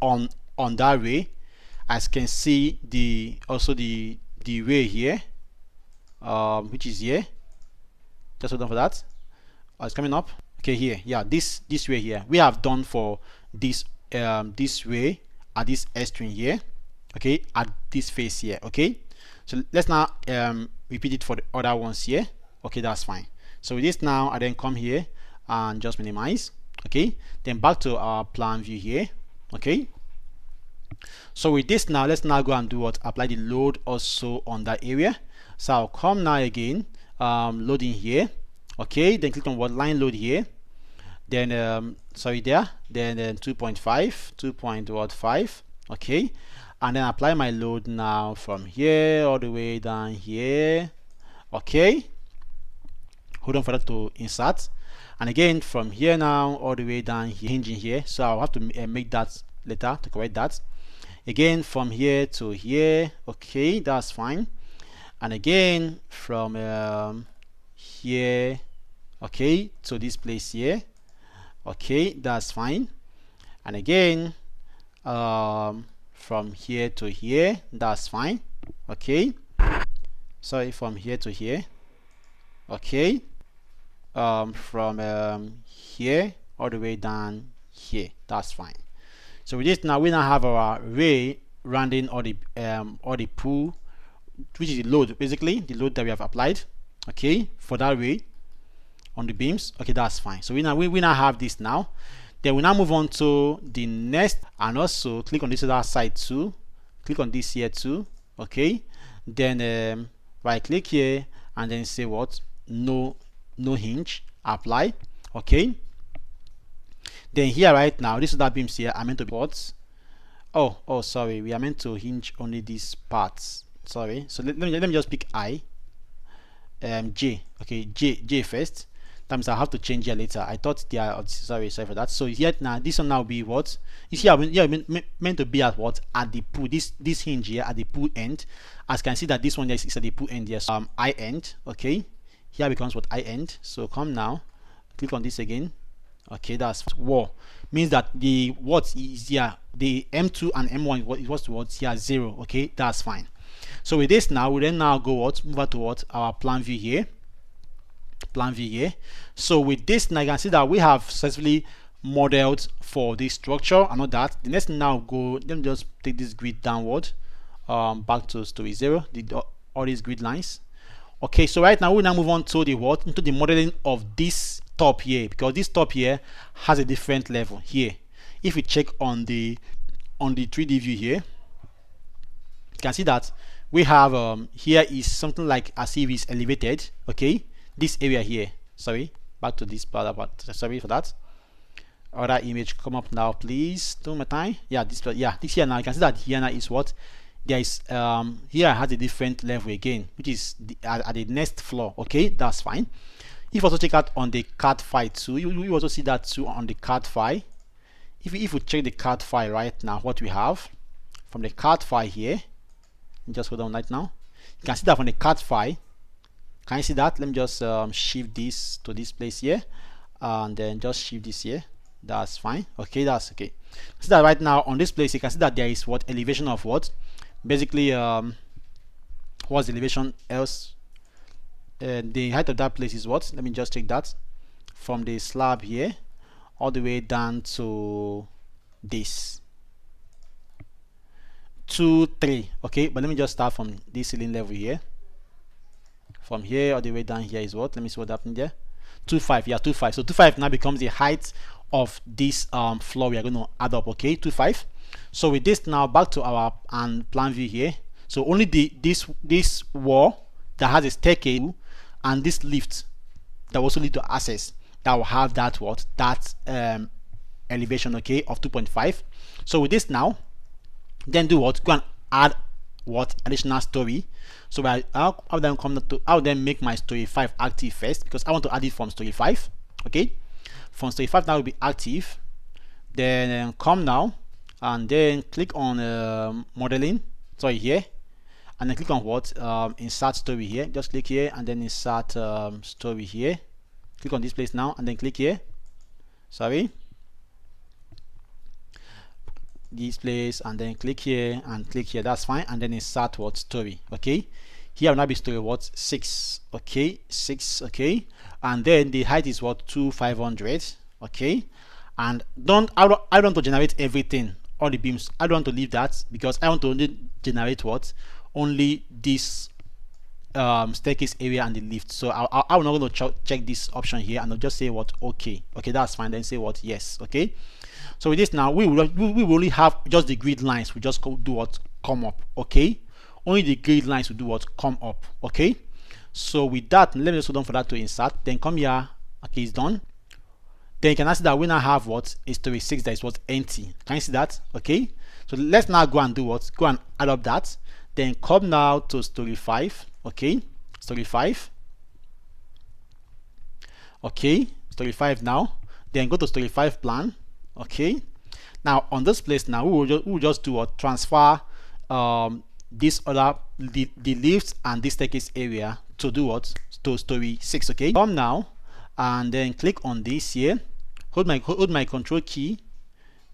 on that ray. As you can see, the ray here, which is here. Just hold on for that. It's coming up. Okay, here, yeah, this ray here. We have done for this this ray at this extreme here. Okay, at this face here. Okay. So let's now repeat it for the other ones here. Okay, that's fine. So with this now, I then come here and just minimize. Okay, then back to our plan view here. Okay, so with this now, let's now go and do what? Apply the load also on that area. So I'll come now again, loading here. Okay, then click on what? Line load here. Then sorry there. Then 2.5, 2.5. Okay. And then apply my load now from here all the way down here. Okay, hold on for that to insert, and again from here now all the way down here, hinging here. So I'll have to make that later to correct that. Again from here to here. Okay, that's fine. And again from here, okay, to this place here. Okay, that's fine. And again from here to here, that's fine. Okay, sorry, from here to here. Okay, from here all the way down here, that's fine. So with this now, we now have our ray rounding all the pull, which is the load, basically the load that we have applied, okay, for that ray on the beams. Okay, that's fine. So we now have this now. Then we now move on to the next, and also click on this other side too. Click on this here too. Okay. Then right click here and then say what? No hinge. Apply. Okay. Then here right now, this other beams here are meant to be what? Oh, sorry. We are meant to hinge only these parts. Sorry. So let me just pick J. Okay, J first. That means I have to change here later. I thought they are sorry for that. So here now, this one now be what? You see, meant to be at what? At the pull. This hinge here at the pull end. As you can see that this one is at the pull end here. So I end. Okay. Here becomes what? I end. So come now, click on this again. Okay, that's wall. Means that the what is here, the M2 and M1 it was towards here 0. Okay, that's fine. So with this now, we then now go what? Move out to what? Our plan view here. Plan view here. So with this now, you can see that we have successfully modeled for this structure and all that. The next now go, let me just take this grid downward, back to story 0, all these grid lines. Okay, so right now we now move on to the what? Into the modeling of this top here, because this top here has a different level here. If we check on the 3D view here, you can see that we have here is something like as if it's elevated. Okay, this area here, sorry, back to this part, sorry for that. Other image come up now, please. Two more time. Yeah, this here now, you can see that here now is what there is here has a different level again, which is at the next floor. Okay, that's fine. If you also check out on the CAD file too, you also see that too on the CAD file. If we check the CAD file right now, what we have from the CAD file here, just hold on right now, you can see that from the CAD file. Can you see that? Let me just shift this to this place here, and then just shift this here. That's fine. Okay, that's okay. See that right now on this place, you can see that there is what? Elevation of what? Basically, what's the elevation else? The height of that place is what? Let me just take that from the slab here all the way down to this 2, 3. Okay, but let me just start from this ceiling level here. From here all the way down here is what? Let me see what happened there. 2.5. Yeah, 2.5. So 2.5 now becomes the height of this floor we are going to add up. Okay, 25. So with this now, back to our plan view here. So only this wall that has a staircase and this lift that also lead to access that will have that elevation, okay, of 2.5. So with this now, then do what? Go and add additional story. So I'll then make my story 5 active first, because I want to add it from story 5. Okay, from story 5 now will be active. Then come now and then click on modeling, sorry, here, and then click on what, insert story here. Just click here and then insert story here. Click on this place now and then click here, sorry, this place, and then click here and click here. That's fine. And then insert what, story. Okay, here will now be story what, 6. Okay, 6. Okay, and then the height is what, 2500. Okay, and I don't want to generate everything, all the beams. I don't want to leave that, because I want to only generate what, only this staircase area and the lift. So I'm not going to check this option here, and I'll just say what, okay. Okay, that's fine. Then say what, yes. Okay, so with this now, we will only have just the grid lines. We just do what, come up. Okay, only the grid lines will do what, come up. Okay, so with that, let me just hold on for that to insert. Then come here. Okay, it's done. Then you can see that we now have what, a story 6 that is what, empty. Can you see that? Okay, so let's now go and do what, go and add up that. Then come now to story 5. Okay, story 5. Okay, story 5 now. Then go to story 5 plan. Okay, now on this place now, we will just do what, transfer this other the lifts and this staircase area to do what, to story 6. Okay, come now and then click on this here, hold my control key,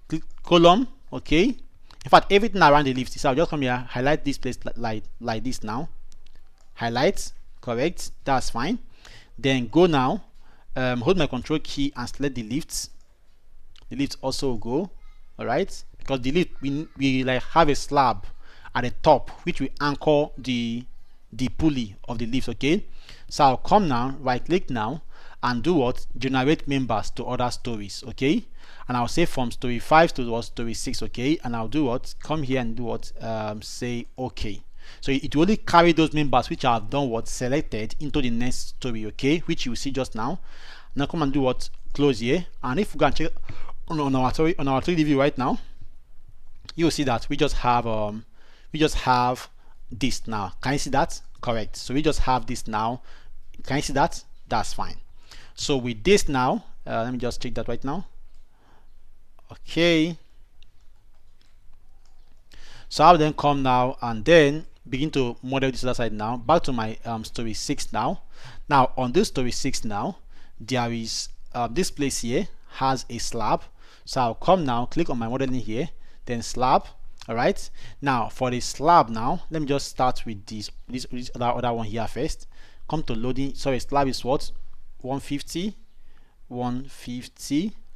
click column. Okay, in fact everything around the lift. So I'll just come here, highlight this place like this now, highlight, correct, that's fine. Then go now, hold my control key and select the lifts. The lift also go, all right, because the lift, we like have a slab at the top which will anchor the pulley of the lift. Okay, so I'll come now, right click now, and do what, generate members to other stories. Okay, and I'll say from story 5 to what, story 6. Okay, and I'll do what, come here and do what, say okay. So it will only carry those members which are done what, selected into the next story. Okay, which you will see just now. Now come and do what, close here, and if we go and check on our 3D view right now, you will see that we just have this now. Can you see that? Correct. So we just have this now. Can you see that? That's fine. So with this now, let me just check that right now. Okay, so I'll then come now and then begin to model this other side now. Back to my story 6 now. Now on this story 6 now, there is this place here has a slab. So I'll come now, click on my modeling here, then slab. All right, now for the slab now, let me just start with this other one here first. Come to loading. Sorry, slab is what, 150.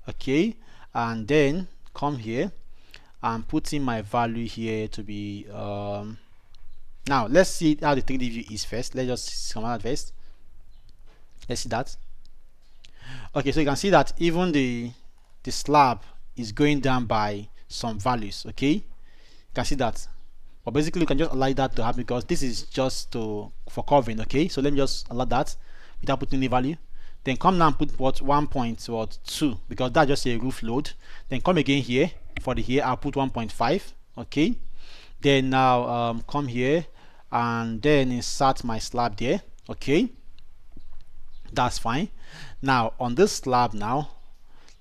Okay, and then come here and put in my value here to be now let's see how the 3D view is first. Let's just come out first. Let's see that. Okay, so you can see that even the slab is going down by some values. Okay, you can see that, but basically you can just allow that to happen because this is just for covering. Okay, so let me just allow that without putting any value. Then come now and put what, 1.2, because that's just a roof load. Then come again here for the here, I'll put 1.5. Okay, then now come here and then insert my slab there. Okay, that's fine. Now on this slab now,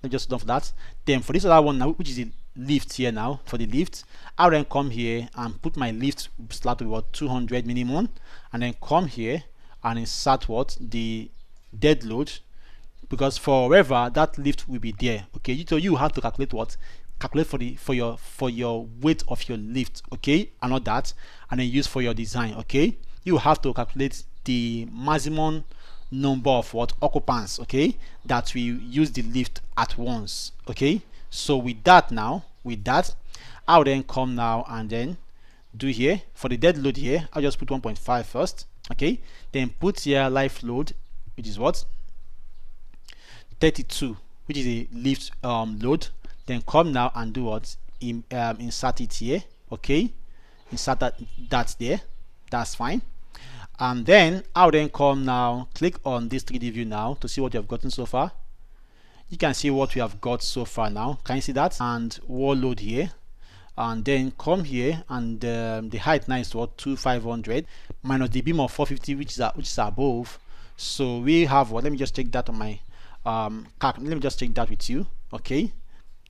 let's just done for that. Then for this other one now, which is the lift here now, for the lift, I'll then come here and put my lift slab to what, 200 minimum, and then come here and insert what, the dead load, because forever that lift will be there. Okay, so you have to calculate what, calculate for your weight of your lift. Okay, and all that, and then use for your design. Okay, you have to calculate the maximum number of what, occupants, okay, that we use the lift at once. Okay, so with that now, with that, I'll then come now and then do here for the dead load here, I'll just put 1.5 first. Okay, then put here life load, which is what, 32. which is a lift load. Then come now and do what? Insert it here. Okay, insert that there. That's fine. And then I'll then come now, click on this 3D view now to see what you have gotten so far. You can see what we have got so far now. Can you see that? And wall load here. And then come here, and the height now is what? 2500 minus the beam of 450, which is above. So we have what? Let me just check that on my let me just check that with you. Okay,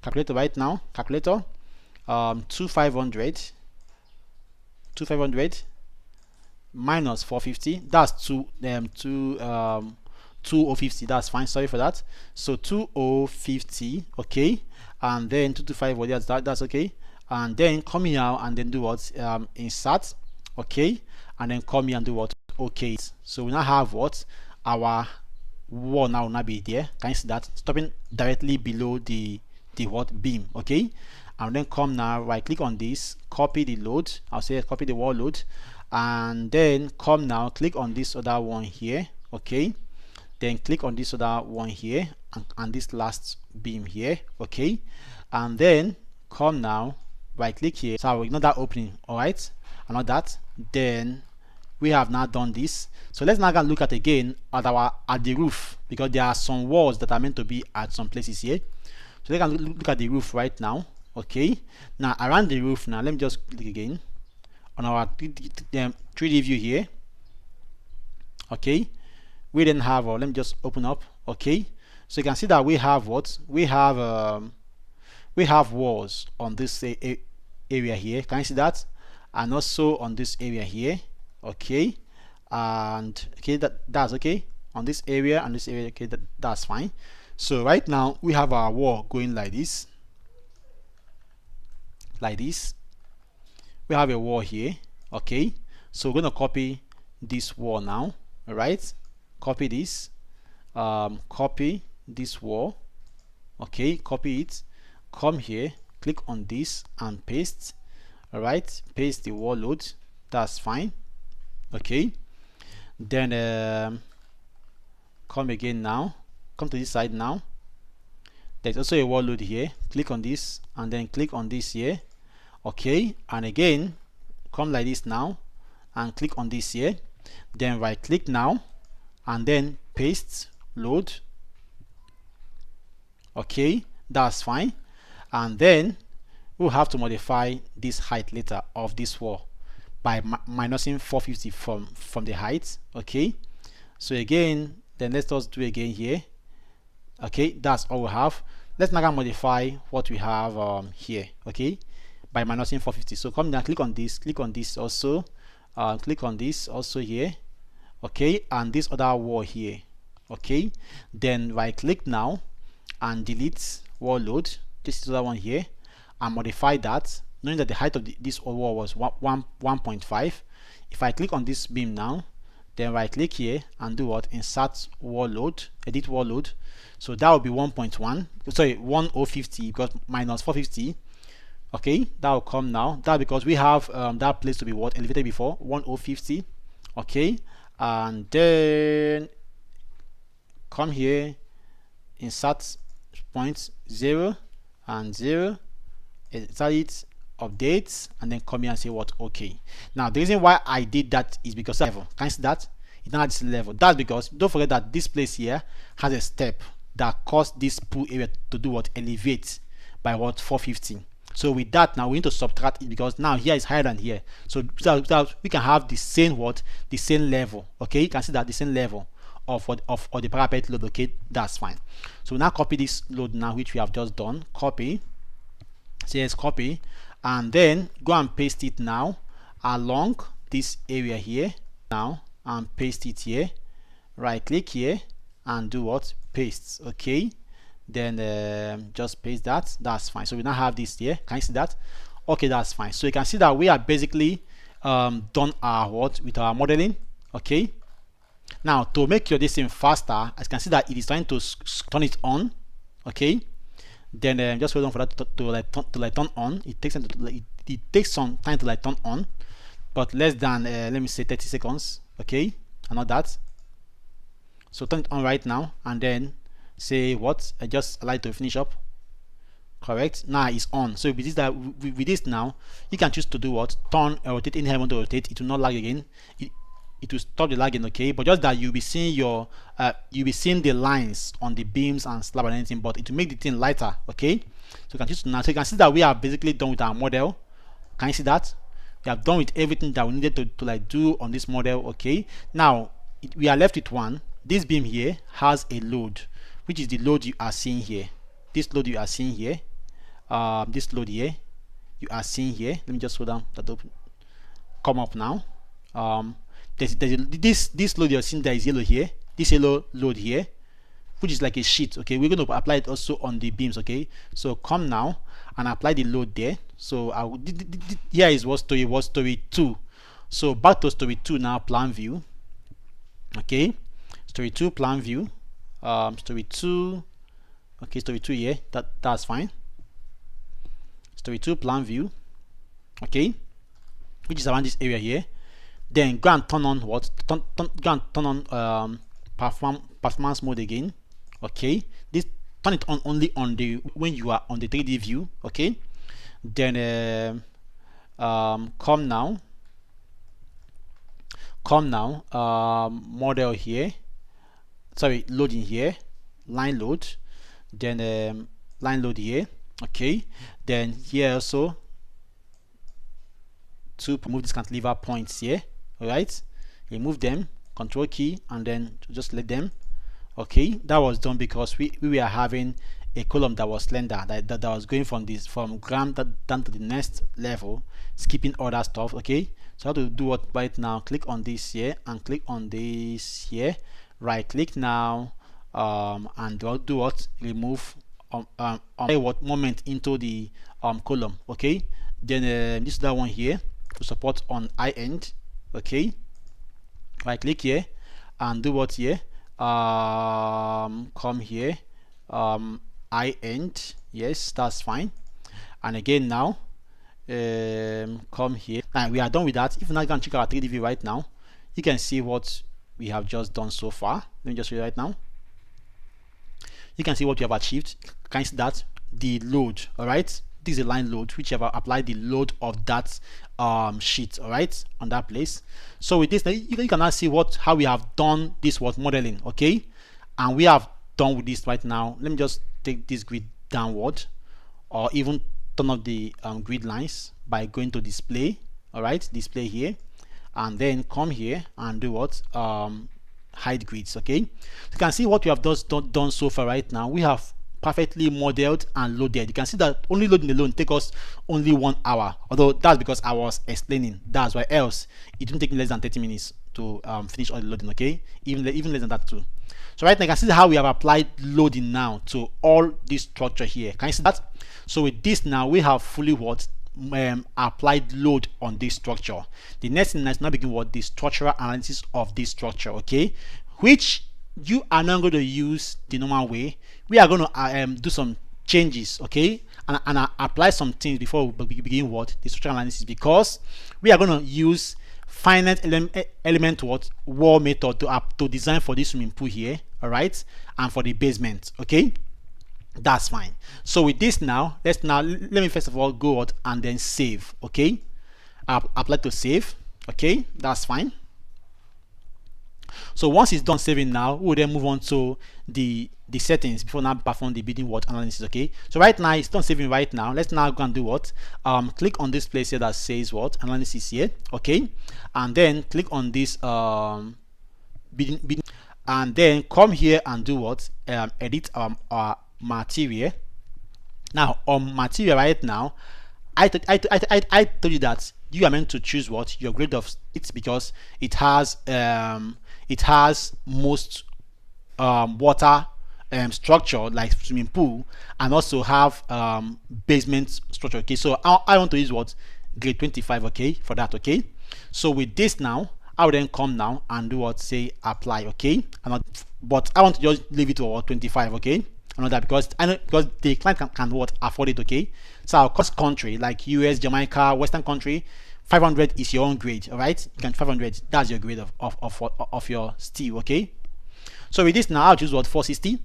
calculator right now. Calculator. 2500 minus 450. That's 2050. That's fine. Sorry for that. So 2050. Okay, and then 225. Well, that's okay. And then come here and then do what? Insert. Okay, and then come here and do what? Okay. So we now have what? Our wall now will not be there. Can you see that? Stopping directly below the what? Beam. Okay, and then come now, right click on this, copy the load. I'll say copy the wall load, and then come now, click on this other one here. Okay, then click on this other one here, and this last beam here. Okay, and then come now, right click here. So I will ignore that opening. All right, and not that. Then we have now done this. So let's now go and look at again at the roof, because there are some walls that are meant to be at some places here. So let's look at the roof right now. Okay, now around the roof now, let me just click again on our 3D view here. Okay, we then have, let me just open up. Okay, so you can see that we have what? We have walls on this area here. Can you see that? And also on this area here. Okay, and okay, that's okay on this area and this area. Okay, that's fine. So right now we have our wall going like this. We have a wall here. Okay, so we're gonna copy this wall now. All right, copy this, copy this wall. Okay, copy it, come here, click on this and paste. All right, paste the wall load. That's fine. Okay, then come again now, come to this side now. There's also a wall load here. Click on this and then click on this here. Okay, and again come like this now and click on this here, then right click now and then paste load. Okay, that's fine. And then we'll have to modify this height later of this wall by minusing 450 from the height. Okay, so again, then let's just do again here. Okay, that's all we have. Let's now modify what we have here. Okay, by minusing 450. So come down, click on this also, click on this also here. Okay, and this other wall here. Okay, then right click now and delete wall load. This is the other one here, and modify that, knowing that the height of this wall was 1.5. If I click on this beam now, then right click here and do what? Insert wall load, edit wall load. So that will be 1.1, sorry, 1050, because minus 450. Okay, that will come now. That because we have that place to be what? Elevated before, 1050. Okay, and then come here, insert point 0 and 0, insert it, update, and then come here and say what? Okay. Now the reason why I did that is because level. Can you see that? It's not at this level. That's because don't forget that this place here has a step that caused this pool area to do what? Elevate by what? 450. So with that, now we need to subtract it, because now here is higher than here. So we can have the same what? The same level. Okay, you can see that the same level of the parapet load. Okay, that's fine. So now copy this load now, which we have just done. Copy. So yes, copy, and then go and paste it now along this area here now, and paste it here. Right click here and do what? Paste. Okay, then just paste that. That's fine. So we now have this here. Can you see that? Okay, that's fine. So you can see that we are basically done our what with our modeling. Okay, now to make your this thing faster, as you can see that it is trying to turn it on. Okay, then just hold on for that to turn on. It takes it takes some time to turn on, but less than let me say 30 seconds. Okay, and not that. So turn it on right now, and then say what, I just like to finish up. Correct, now it's on. So with this, that with this now, you can choose to do what, turn or rotate anyhow you want to rotate. It will not lag again. It will stop the lagging, okay? But just that you'll be seeing your you'll be seeing the lines on the beams and slab and anything, but it will make the thing lighter, okay? So you can choose now. So you can see that we are basically done with our model. Can you see that? We have done with everything that we needed to like do on this model, okay? Now we are left with one. This beam here has a load, which is the load you are seeing here. This load you are seeing here, this load here you are seeing here. Let me just hold down that open. Come up now. This load you're seeing there is yellow here. This yellow load here, which is like a sheet, okay? We're going to apply it also on the beams, okay? So come now and apply the load there. So here is what story 2. So back to story 2 now, plan view, okay? Story 2 plan view, story 2, okay, story 2 here, that's fine. Story 2 plan view, okay, which is around this area here. Then go and turn on what, go and turn on performance mode again, okay? This, turn it on only on the when you are on the 3D view, okay? Then come now, model here, sorry, loading here, line load, then line load here, okay? Then here also to remove this cantilever points here, all right? Remove them, control key, and then just let them, okay? That was done because we were having a column that was slender, that was going from ground down to the next level, skipping other stuff, okay? So how to do what right now? Click on this here and click on this here, right click now, and do what, remove what moment into the column, okay? Then this is that one here to support on eye end, okay? Right click here and do what here, come here, eye end, yes, that's fine. And again now come here, and we are done with that. If now you can check our 3D view right now, you can see what we have just done so far. Let me just show you right now. You can see what we have achieved. Can you see that? The load, all right? This is a line load, which you have applied the load of that sheet, all right, on that place. So with this, you can now see how we have done this modeling, okay? And we have done with this right now. Let me just take this grid downward, or even turn off the grid lines by going to display, all right, display here, and then come here and do what, hide grids, okay? You can see what we have done so far right now. We have perfectly modeled and loaded. You can see that only loading alone take us only 1 hour, although that's because I was explaining. That's why else it will take me less than 30 minutes to finish all the loading, okay? Even less than that too. So right now you can see how we have applied loading now to all this structure here. Can you see that? So with this now we have fully applied load on this structure. The next thing is now begin the structural analysis of this structure, okay? Which you are not going to use the normal way. We are going to do some changes, okay, and apply some things before we begin the structural analysis, because we are going to use finite element wall method to design for this swimming pool here, all right, and for the basement, okay? That's fine. So with this now, let me first of all go out and then save, okay? Apply to save, okay? That's fine. So once it's done saving now, we'll then move on to the settings before now perform the building analysis, okay? So right now it's done saving right now. Let's now go and do what? Click on this place here that says analysis here, okay? And then click on this building, and then come here and do what? Edit our material. Now on material right now, I told you that you are meant to choose your grade of it, because it has most water structure like swimming pool, and also have basement structure, okay? So I want to use grade 25, okay, for that, okay? So with this now, I will then come now and do say apply, okay? But I want to just leave it to 25, okay? I know that because the client can afford it, okay? So our cost country like US, Jamaica, Western country, 500 is your own grade, all right? You can 500, that's your grade of your steel, okay? So with this now, I'll choose 460,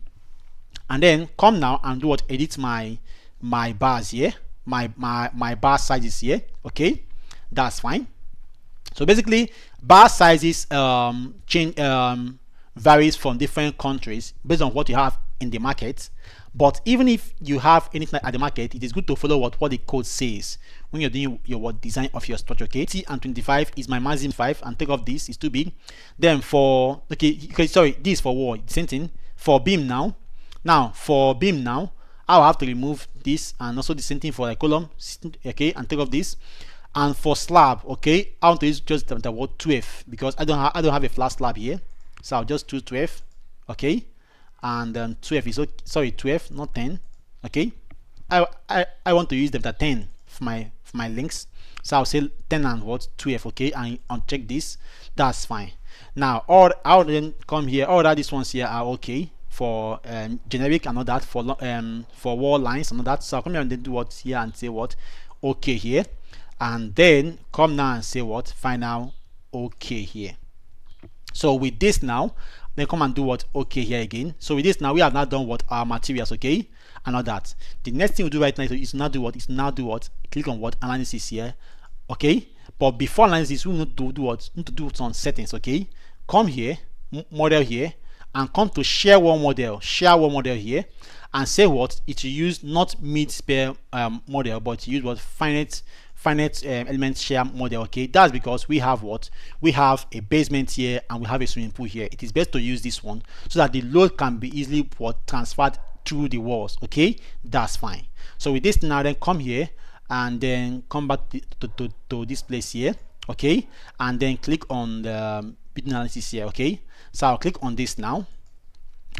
and then come now and do what, edit my bars here, my bar sizes here. Okay, that's fine. So basically bar sizes change varies from different countries based on what you have in the market. But even if you have anything at the market, it is good to follow what the code says when you're doing your design of your structure. Okay, 80 and 25 is my maximum 5, and take off this is too big. Then for sorry, this for wall, same thing. For beam now, for beam now, I'll have to remove this, and also the same thing for a column. Okay, and take off this. And for slab, okay, I want to use just the word 12 because I don't have a flat slab here, so I'll just choose 12. Okay, and 12 is okay, sorry, 12, not 10. Okay, I want to use the 10 for my links, so I'll say 10 and what, 12. Okay, and uncheck this. That's fine. Now I'll then come here. All that these ones here are okay for generic and all that, for wall lines and all that. So I'll come here and then do what here and say what, okay here, and then come now and say what, final okay here. So with this now, then come and do what, okay here again. So with this now, we have now done what, our materials. Okay, and all that. The next thing we do right now is now do what, click on what, analysis here. Okay, but before analysis, we need to do what, some settings. Okay, come here, model here, and come to share one model here, and say what, it use not mid-spare model, but use what, finite element share model. Okay, that's because we have what, we have a basement here and we have a swimming pool here. It is best to use this one so that the load can be easily what, transferred through the walls. Okay, that's fine. So with this now, then come here and then come back to this place here. Okay, and then click on the bit analysis here. Okay, so I'll click on this now,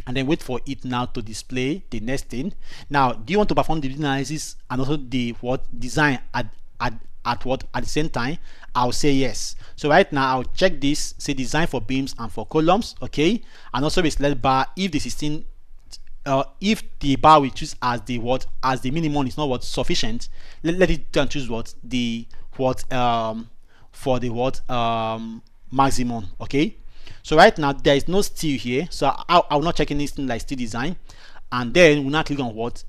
and then wait for it now to display the next thing. Now, do you want to perform the bit analysis and also the what, design at the same time? I'll say yes. So right now I'll check this, say design for beams and for columns. Okay, and also with select bar, if the 16 if the bar we choose as the what, as the minimum is not what, sufficient, let it choose what, the what for the what maximum. Okay, so right now there is no steel here, so I'll not check anything like steel design, and then we'll now click on what,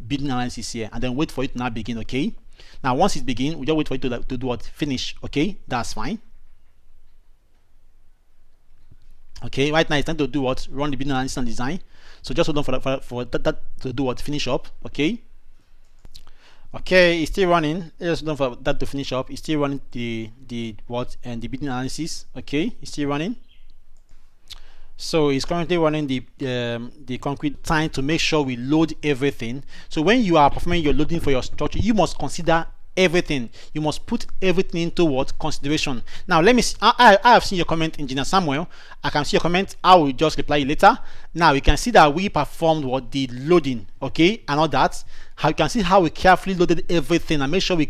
building analysis here, and then wait for it to now begin. Okay, now once it begins, we just wait for it to do what, finish. Okay, that's fine. Okay, right now it's time to do what, run the building analysis and design. So just hold on for that to do what, finish up. Okay, it's still running. Just hold on for that to finish up. It's still running the what, and the building analysis. Okay, it's still running. So it's currently running the concrete time to make sure we load everything. So when you are performing your loading for your structure, you must consider everything. You must put everything into what, consideration. Now let me see. I have seen your comment, Engineer Samuel. I can see your comment. I will just reply you later. Now you can see that we performed what, the loading. Okay, and all that. How you can see how we carefully loaded everything and make sure we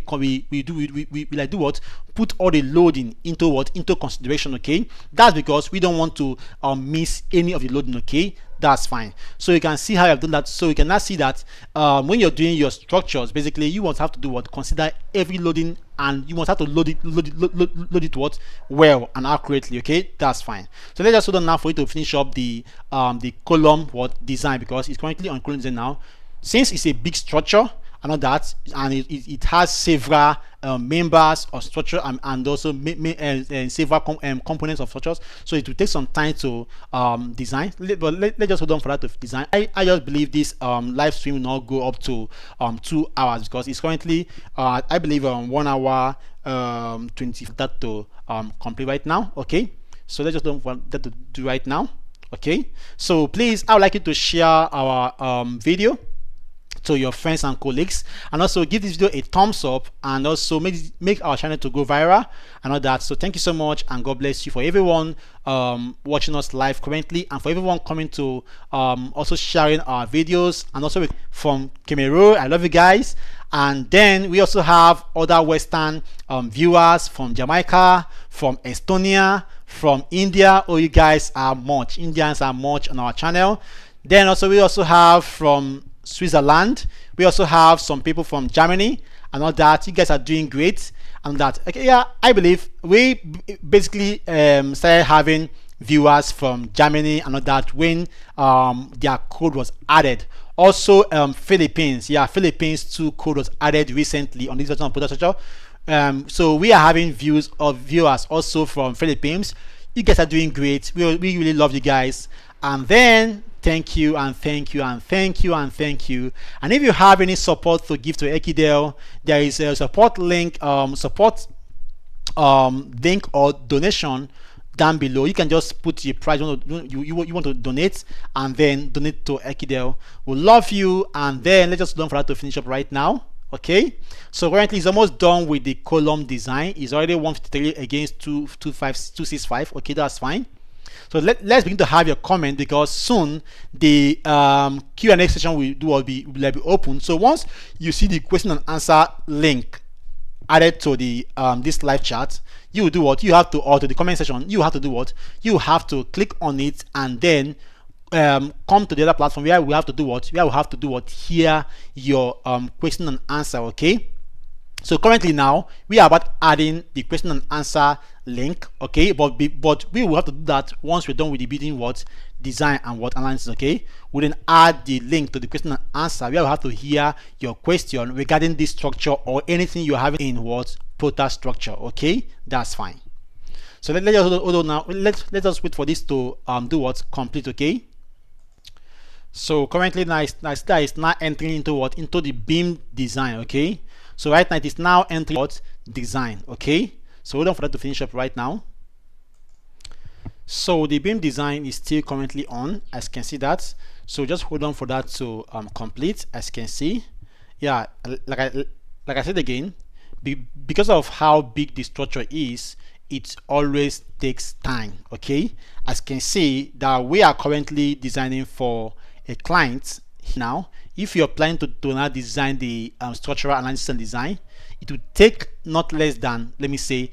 like do what, put all the loading into what, into consideration. Okay, that's because we don't want to miss any of the loading. Okay, that's fine. So you can see how I've done that. So you can now see that when you're doing your structures, basically you must have to do what, consider every loading, and you must have to load it what, well and accurately. Okay, that's fine. So let's just hold on now for you to finish up the column what, design, because it's currently on column design now. Since it's a big structure and all that, and it has several members of structure and also several components of structures, so it will take some time to design. But let's just hold on for that to design. I just believe this live stream will not go up to 2 hours, because it's currently I believe 1 hour 20 that to complete right now. Okay, so let's just hold on for that to do right now. Okay, so please, I would like you to share our video to your friends and colleagues, and also give this video a thumbs up, and also make our channel to go viral and all that. So thank you so much, and God bless you for everyone watching us live currently, and for everyone coming to also sharing our videos, and also from Cameroon. I love you guys. And then we also have other Western viewers from Jamaica, from Estonia, from India. Oh, you guys are much, Indians are much on our channel. Then also we also have from Switzerland. We also have some people from Germany and all that. You guys are doing great and that. Okay, yeah, I believe we basically started having viewers from Germany and all that when their code was added. Also Philippines, yeah, Philippines too code was added recently on this version of Protastructure. So we are having views of viewers also from Philippines. You guys are doing great. We really love you guys. And then thank you and thank you and thank you and thank you. And if you have any support to give to Ekidel, there is a support link, link or donation down below. You can just put the price you want to donate and then donate to Ekidel. We love you, and then let's just learn for that to finish up right now. Okay, so currently it's almost done with the column design. It's already 153 against 265. Okay, that's fine. So let's begin to have your comment, because soon the Q&A session will be open. So once you see the question and answer link added to the this live chat, you will do what you have to, or to the comment section, you have to do what you have to click on it, and then come to the other platform where we have to do what hear your question and answer. Okay, so currently now we are about adding the question and answer link. Okay, but we will have to do that once we're done with the building what design and what analysis. Okay, we then add the link to the question and answer where we have to hear your question regarding this structure or anything you have in what Protastructure. Okay, that's fine. So let's just hold on now. Let us wait for this to do what complete. Okay, so currently now it's now entering into what into the beam design. Okay, so right now it is now entering what design. Okay, so hold on for that to finish up right now. So the beam design is still currently on, as you can see that. So just hold on for that to complete, as you can see. Yeah, like I said again, because of how big the structure is, it always takes time. Okay, as you can see that we are currently designing for a client. Now if you're planning to now design the structural analysis and design, it would take not less than, let me say,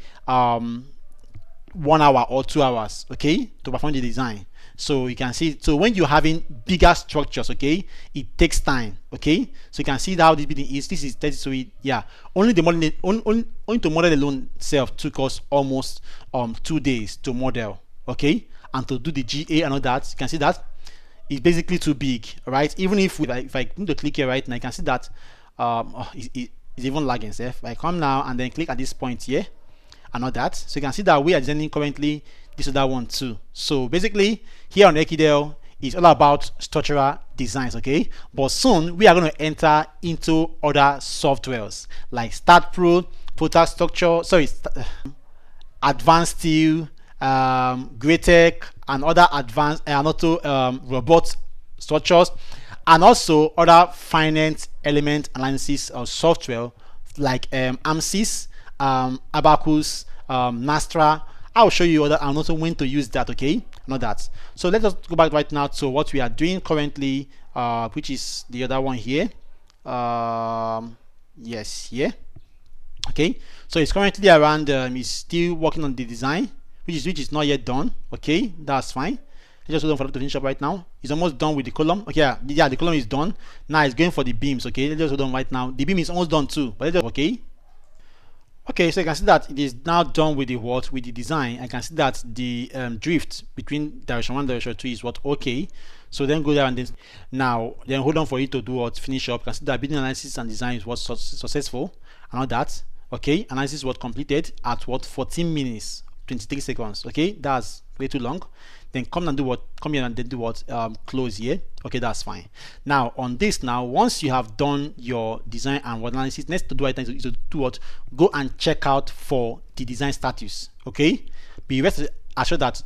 1 hour or 2 hours, okay, to perform the design. So you can see, so when you're having bigger structures, okay, it takes time. Okay, so you can see how this building is. This is 33. Yeah, only the modeling, only to model alone itself took us almost 2 days to model. Okay, and to do the GA and all that, you can see that it's basically too big. Right, even if I need to click here right now, you can see that it's even lagging. So if I come now and then click at this point here and all that, so you can see that we are designing currently this other one too. So basically here on Ekidel, it's all about structural designs. Okay, but soon we are going to enter into other softwares like Start Pro, Protastructure, sorry, Advanced Steel, Greatech, and other advanced and also robot structures, and also other finite element analysis software like AMSYS, Abacus, Nastra. I'll show you other and also when to use that. Okay, not that. So let us go back right now to what we are doing currently, which is the other one here. Yes, here. Okay, so it's currently around. It's still working on the design, which is not yet done. Okay, that's fine. Just hold on for it to finish up right now. It's almost done with the column. Okay, yeah, the column is done. Now it's going for the beams. Okay, let's just hold on right now. The beam is almost done too. But let's just, okay, so you can see that it is now done with the what with the design. I can see that the drift between direction 1 and direction 2 is what okay. So then go there and then hold on for it to do what finish up. You can see that building analysis and design is what successful and all that. Okay, analysis was completed at what 14 minutes 23 seconds. Okay, that's way too long. Then come and do what, come here and then do what, close here. Okay, that's fine. Now on this, now once you have done your design and what analysis, next to do it is to do what, go and check out for the design status. Okay, be rest assured that